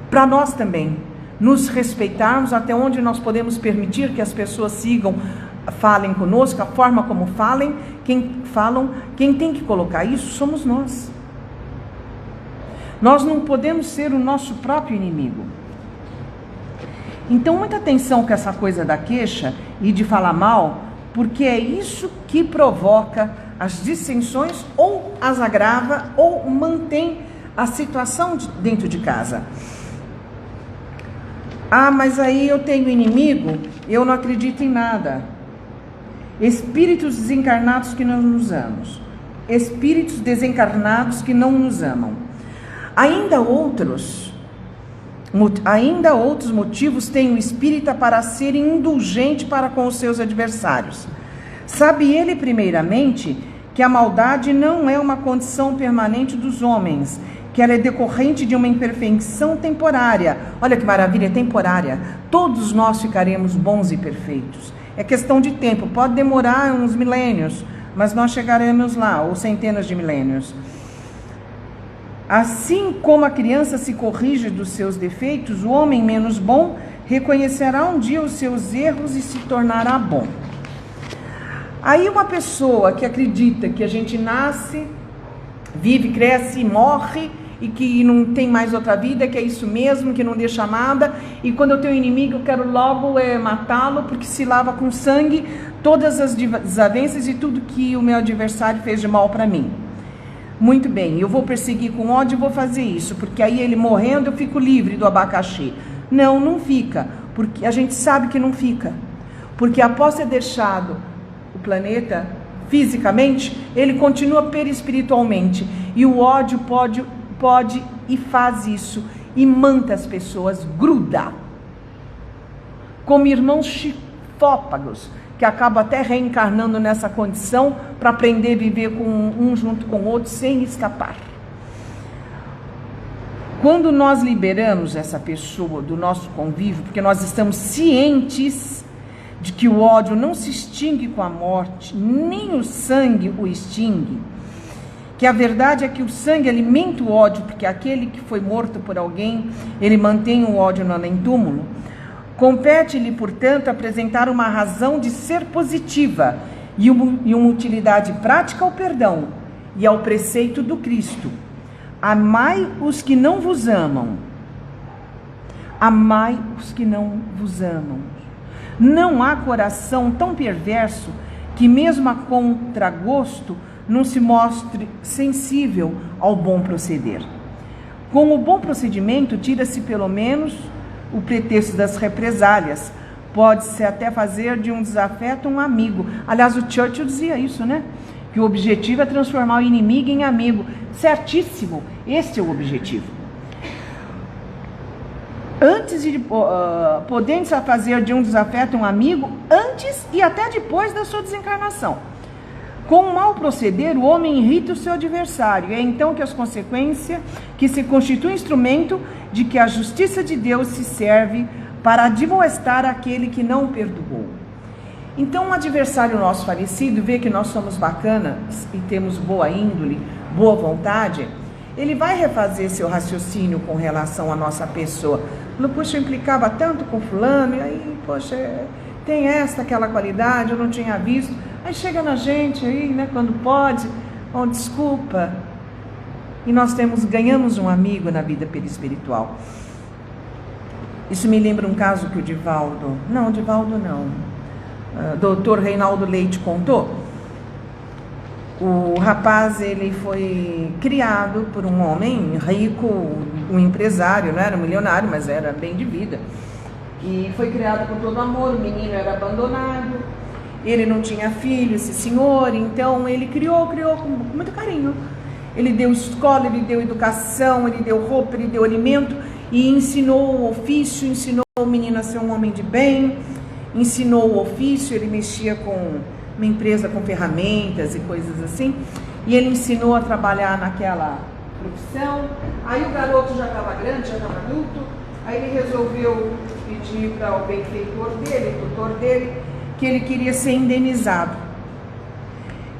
para nós também, nos respeitarmos até onde nós podemos permitir que as pessoas falem conosco, a forma como quem tem que colocar isso somos nós. Nós não podemos ser o nosso próprio inimigo. Então muita atenção com essa coisa da queixa e de falar mal, porque é isso que provoca as dissensões, ou as agrava, ou mantém a situação dentro de casa. Ah, mas aí eu tenho inimigo, eu não acredito em nada. Espíritos desencarnados que não nos amam. Espíritos desencarnados que não nos amam. Ainda outros motivos tem o espírita para ser indulgente para com os seus adversários. Sabe ele, primeiramente, que a maldade não é uma condição permanente dos homens, que ela é decorrente de uma imperfeição temporária. Olha que maravilha, é temporária. Todos nós ficaremos bons e perfeitos. É questão de tempo, pode demorar uns milênios, mas nós chegaremos lá, ou centenas de milênios. Assim como a criança se corrige dos seus defeitos, o homem menos bom reconhecerá um dia os seus erros e se tornará bom. Aí uma pessoa que acredita que a gente nasce, vive, cresce e morre, e que não tem mais outra vida, que é isso mesmo, que não deixa nada, e quando eu tenho inimigo eu quero logo matá-lo, porque se lava com sangue todas as desavenças e tudo que o meu adversário fez de mal para mim. Muito bem, eu vou perseguir com ódio e vou fazer isso, porque aí ele morrendo eu fico livre do abacaxi. Não, não fica, porque a gente sabe que não fica, porque após ser deixado o planeta fisicamente, ele continua perispiritualmente, e o ódio pode e faz isso, e manta as pessoas, gruda, como irmãos chifópagos, que acabam até reencarnando nessa condição para aprender a viver com um junto com o outro sem escapar. Quando nós liberamos essa pessoa do nosso convívio, porque nós estamos cientes de que o ódio não se extingue com a morte, nem o sangue o extingue, que a verdade é que o sangue alimenta o ódio, porque aquele que foi morto por alguém, ele mantém o ódio no além-túmulo. Compete-lhe, portanto, apresentar uma razão de ser positiva e uma utilidade prática ao perdão e ao preceito do Cristo. Amai os que não vos amam. Amai os que não vos amam. Não há coração tão perverso que mesmo a contragosto não se mostre sensível ao bom proceder. Com o bom procedimento, tira-se pelo menos o pretexto das represálias. Pode-se até fazer de um desafeto um amigo. Aliás, o Churchill dizia isso, né? Que o objetivo é transformar o inimigo em amigo. Certíssimo, este é o objetivo. Antes de podendo-se fazer de um desafeto um amigo, antes e até depois da sua desencarnação. Com o mal proceder, o homem irrita o seu adversário. É então que as consequências, que se constitui instrumento de que a justiça de Deus se serve para admoestar aquele que não perdoou. Então, um adversário nosso falecido vê que nós somos bacanas e temos boa índole, boa vontade, ele vai refazer seu raciocínio com relação à nossa pessoa. Falou, poxa, eu implicava tanto com fulano, e aí, poxa, tem aquela qualidade, eu não tinha visto. Aí chega na gente aí, né, quando pode, oh, desculpa. E nós ganhamos um amigo na vida perispiritual. Isso me lembra um caso que o Divaldo não, doutor Reinaldo Leite contou. O rapaz, ele foi criado por um homem rico, um empresário, não era um milionário, mas era bem de vida. E foi criado com todo amor, o menino era abandonado, ele não tinha filho, esse senhor, então ele criou com muito carinho. Ele deu escola, ele deu educação, ele deu roupa, ele deu alimento e ensinou o ofício, ensinou o menino a ser um homem de bem, ensinou o ofício, ele mexia com uma empresa com ferramentas e coisas assim, e ele ensinou a trabalhar naquela profissão. Aí o garoto já estava grande, já estava adulto, aí ele resolveu pedir para o benfeitor dele, o tutor dele, que ele queria ser indenizado,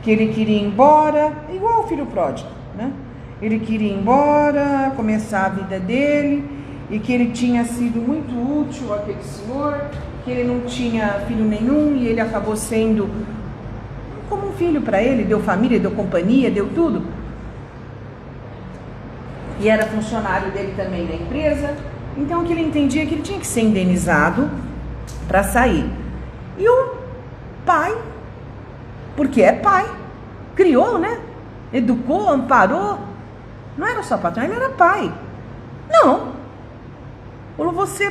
que ele queria ir embora, igual o filho pródigo, né? Ele queria ir embora, começar a vida dele, e que ele tinha sido muito útil àquele senhor, que ele não tinha filho nenhum, e ele acabou sendo como um filho para ele, deu família, deu companhia, deu tudo. E era funcionário dele também na empresa, então que ele entendia que ele tinha que ser indenizado para sair. E o pai, porque é pai, criou, né? Educou, amparou, não era só patrão, ele era pai. Não, falou, você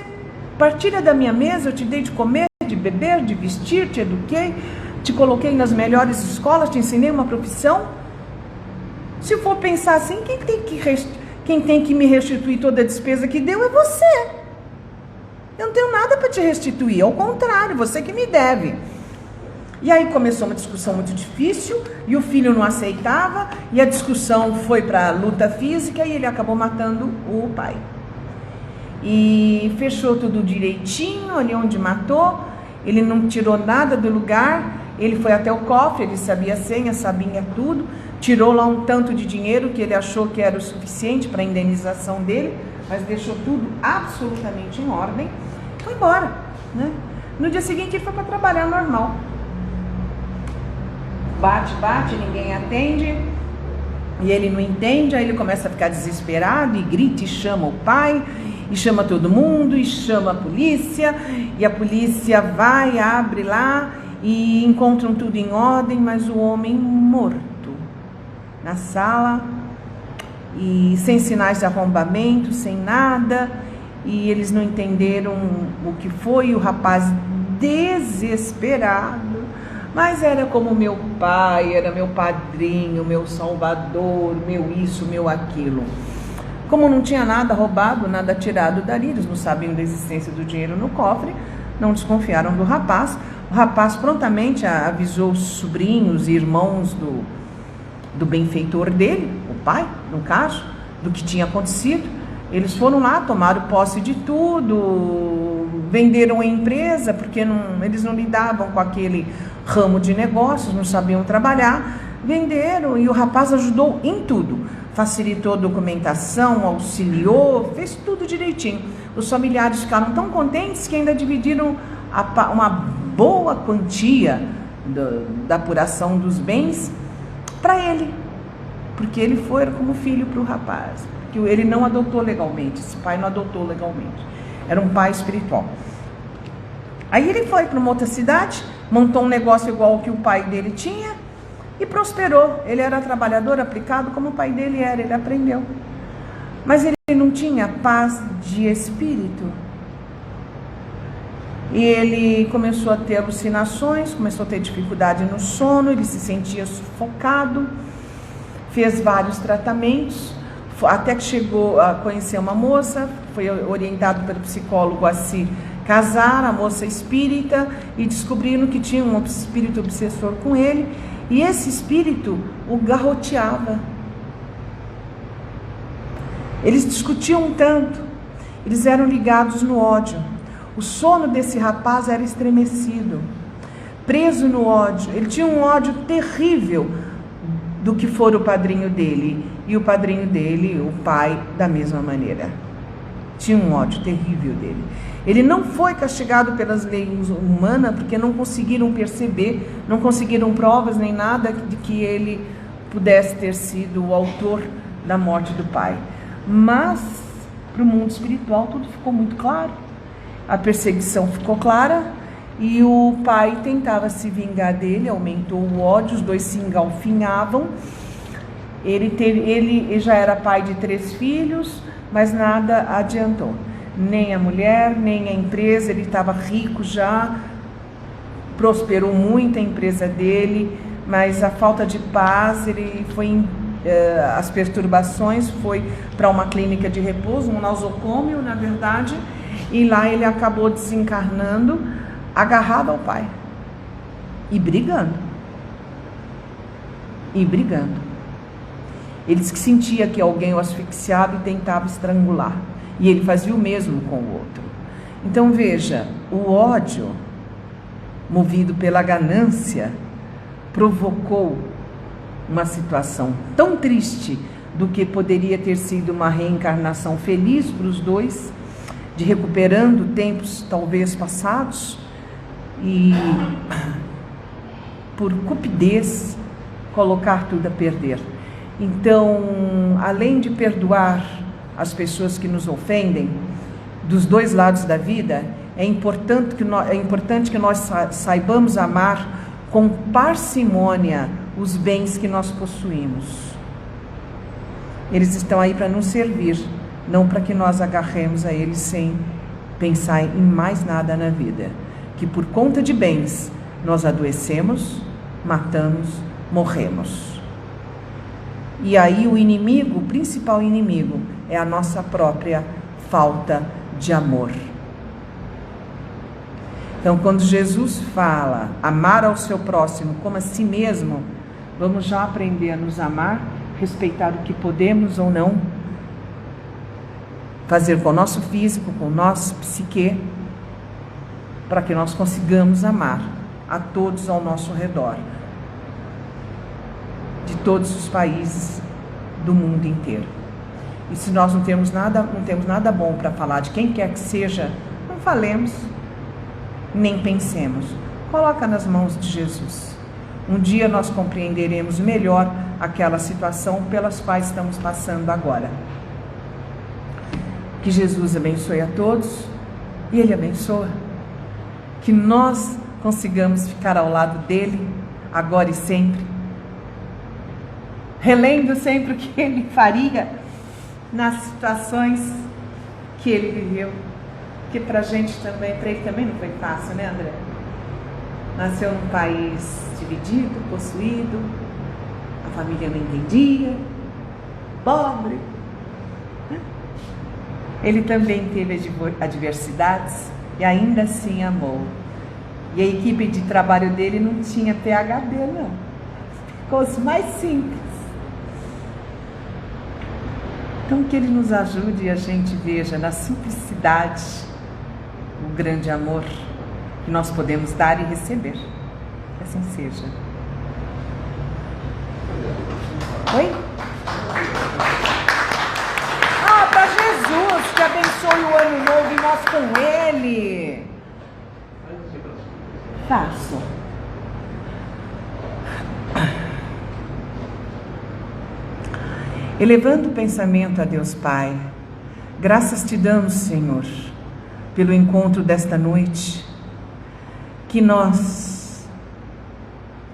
partilha da minha mesa, eu te dei de comer, de beber, de vestir, te eduquei, te coloquei nas melhores escolas, te ensinei uma profissão. Se for pensar assim, quem tem que me restituir toda a despesa que deu é você. Eu não tenho nada para te restituir, ao contrário, você que me deve. E aí começou uma discussão muito difícil, e o filho não aceitava, e a discussão foi para a luta física, e ele acabou matando o pai. E fechou tudo direitinho, ali onde matou, ele não tirou nada do lugar, ele foi até o cofre, ele sabia a senha, sabia tudo, tirou lá um tanto de dinheiro que ele achou que era o suficiente para a indenização dele, mas deixou tudo absolutamente em ordem, foi embora, né? No dia seguinte ele foi para trabalhar normal. Bate, ninguém atende, e ele não entende, aí ele começa a ficar desesperado, e grita e chama o pai, e chama todo mundo, e chama a polícia, e a polícia vai, abre lá, e encontram tudo em ordem, mas o homem morto na sala, e sem sinais de arrombamento, sem nada, e eles não entenderam o que foi, e o rapaz desesperado, mas era como meu pai, era meu padrinho, meu salvador, meu isso, meu aquilo. Como não tinha nada roubado, nada tirado dali, eles não sabiam da existência do dinheiro no cofre, não desconfiaram do rapaz. O rapaz prontamente avisou os sobrinhos e irmãos do benfeitor dele, o pai, no caso, do que tinha acontecido. Eles foram lá, tomaram posse de tudo, venderam a empresa, porque eles não lidavam com aquele ramo de negócios, não sabiam trabalhar, venderam, e o rapaz ajudou em tudo. Facilitou a documentação, auxiliou, fez tudo direitinho. Os familiares ficaram tão contentes que ainda dividiram uma boa quantia da apuração dos bens para ele, porque ele foi como filho para o rapaz, que ele não adotou legalmente, esse pai não adotou legalmente, era um pai espiritual. Aí ele foi para uma outra cidade, montou um negócio igual ao que o pai dele tinha e prosperou. Ele era trabalhador aplicado como o pai dele era, ele aprendeu, mas ele não tinha paz de espírito. E ele começou a ter alucinações, começou a ter dificuldade no sono, ele se sentia sufocado, fez vários tratamentos, até que chegou a conhecer uma moça, foi orientado pelo psicólogo a se casar, a moça espírita, e descobriram que tinha um espírito obsessor com ele, e esse espírito o garroteava. Eles discutiam tanto, eles eram ligados no ódio. O sono desse rapaz era estremecido, preso no ódio. Ele tinha um ódio terrível do que for o padrinho dele, e o padrinho dele, o pai, da mesma maneira. tinha um ódio terrível dele. Ele não foi castigado pelas leis humanas porque não conseguiram perceber, não conseguiram provas nem nada de que ele pudesse ter sido o autor da morte do pai. Mas para o mundo espiritual tudo ficou muito claro. A perseguição ficou clara e o pai tentava se vingar dele, aumentou o ódio, os dois se engalfinhavam. Ele já era pai de 3 filhos, mas nada adiantou. Nem a mulher, nem a empresa, ele estava rico já, prosperou muito a empresa dele, mas a falta de paz, ele foi, as perturbações, foi para uma clínica de repouso, um nosocômio, na verdade, e lá ele acabou desencarnando, agarrado ao pai, e brigando. Ele disse que sentia que alguém o asfixiava e tentava estrangular. E ele fazia o mesmo com o outro. Então veja, o ódio, movido pela ganância, provocou uma situação tão triste do que poderia ter sido uma reencarnação feliz para os dois, de recuperando tempos talvez passados, e por cupidez colocar tudo a perder. Então, além de perdoar as pessoas que nos ofendem, dos dois lados da vida, é importante que nós saibamos amar com parcimônia os bens que nós possuímos. Eles estão aí para nos servir, não para que nós agarremos a eles sem pensar em mais nada na vida. Que por conta de bens, nós adoecemos, matamos, morremos. E aí o inimigo, o principal inimigo, é a nossa própria falta de amor. Então, quando Jesus fala amar ao seu próximo como a si mesmo, vamos já aprender a nos amar, respeitar o que podemos ou não fazer com o nosso físico, com o nosso psique, para que nós consigamos amar a todos ao nosso redor, de todos os países do mundo inteiro. E se nós não temos nada bom para falar de quem quer que seja, não falemos, nem pensemos. Coloca nas mãos de Jesus. Um dia nós compreenderemos melhor aquela situação pelas quais estamos passando agora. Que Jesus abençoe a todos e Ele abençoa. Que nós consigamos ficar ao lado dEle, agora e sempre, relendo sempre o que Ele faria nas situações que Ele viveu, que pra gente também, para Ele também não foi fácil, né, André? Nasceu num país dividido, possuído, a família não entendia, pobre, né? Ele também teve adversidades e ainda assim amou. E a equipe de trabalho dele não tinha PhD, não. Ficou os mais simples. Então que Ele nos ajude e a gente veja na simplicidade o grande amor que nós podemos dar e receber. Que assim seja. Oi? Ah, para Jesus, que abençoe o ano novo e nós com Ele. Faço. Elevando o pensamento a Deus Pai, graças te damos, Senhor, pelo encontro desta noite, que nós,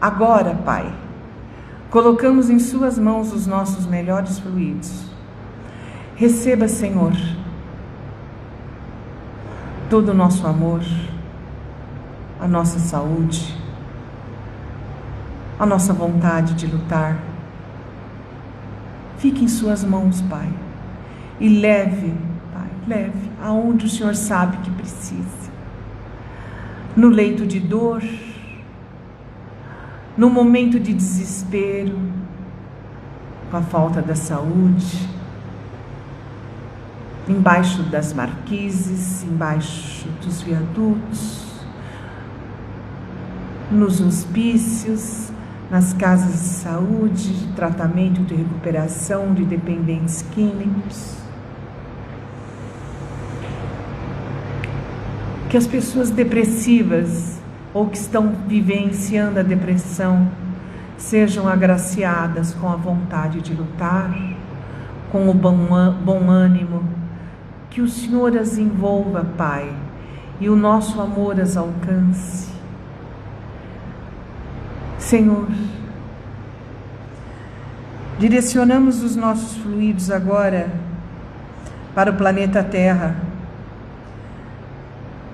agora, Pai, colocamos em Suas mãos os nossos melhores fluidos. Receba, Senhor, todo o nosso amor, a nossa saúde, a nossa vontade de lutar. Fique em Suas mãos, Pai, e leve, Pai, leve aonde o Senhor sabe que precisa. No leito de dor, no momento de desespero, com a falta da saúde, embaixo das marquises, embaixo dos viadutos, nos hospícios, nas casas de saúde, de tratamento, de recuperação de dependentes químicos. Que as pessoas depressivas ou que estão vivenciando a depressão sejam agraciadas com a vontade de lutar, com o bom ânimo, que o Senhor as envolva, Pai, e o nosso amor as alcance. Senhor, direcionamos os nossos fluidos agora para o planeta Terra.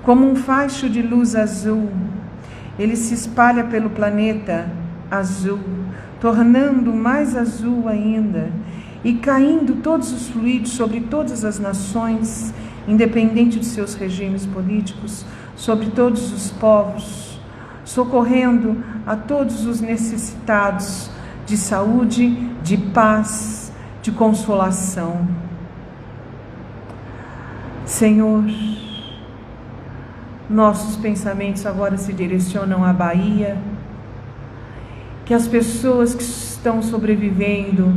Como um facho de luz azul, ele se espalha pelo planeta azul, tornando mais azul ainda, e caindo todos os fluidos sobre todas as nações, independente de seus regimes políticos, sobre todos os povos, socorrendo a todos os necessitados de saúde, de paz, de consolação. Senhor, nossos pensamentos agora se direcionam à Bahia, que as pessoas que estão sobrevivendo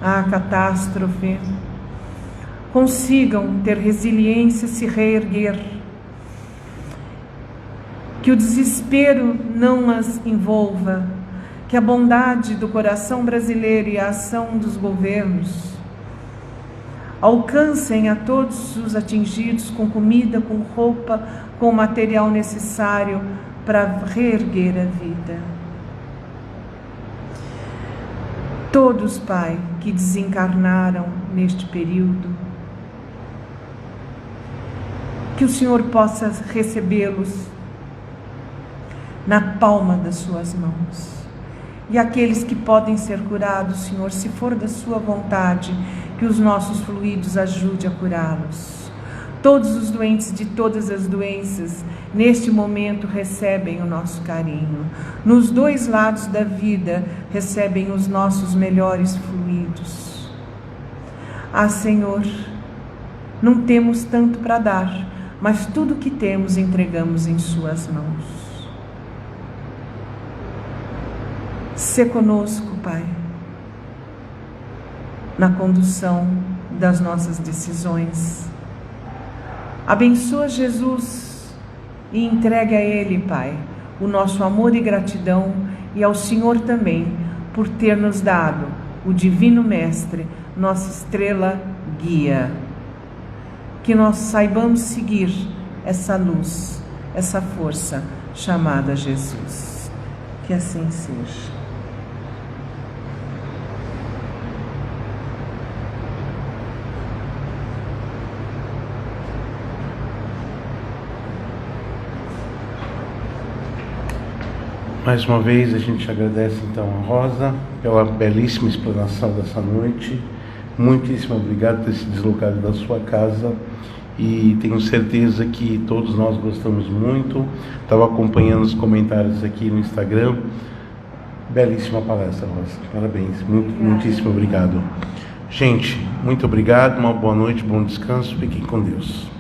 à catástrofe consigam ter resiliência, se reerguer, que o desespero não as envolva, que a bondade do coração brasileiro e a ação dos governos alcancem a todos os atingidos com comida, com roupa, com o material necessário para reerguer a vida. Todos, Pai, que desencarnaram neste período, que o Senhor possa recebê-los na palma das suas mãos. E aqueles que podem ser curados, Senhor, se for da sua vontade, que os nossos fluidos ajude a curá-los. Todos os doentes de todas as doenças, neste momento, recebem o nosso carinho. Nos dois lados da vida, recebem os nossos melhores fluidos. Ah, Senhor, não temos tanto para dar, mas tudo que temos entregamos em suas mãos. Sê conosco, Pai, na condução das nossas decisões. Abençoa Jesus e entregue a Ele, Pai, o nosso amor e gratidão, e ao Senhor também por ter nos dado o Divino Mestre, nossa estrela guia. Que nós saibamos seguir essa luz, essa força chamada Jesus. Que assim seja. Mais uma vez a gente agradece então a Rosa pela belíssima explanação dessa noite. Muitíssimo obrigado por ter se deslocado da sua casa, e tenho certeza que todos nós gostamos muito. Estava acompanhando os comentários aqui no Instagram. Belíssima palestra, Rosa. Parabéns. Muitíssimo obrigado. Gente, muito obrigado, uma boa noite, bom descanso, fiquem com Deus.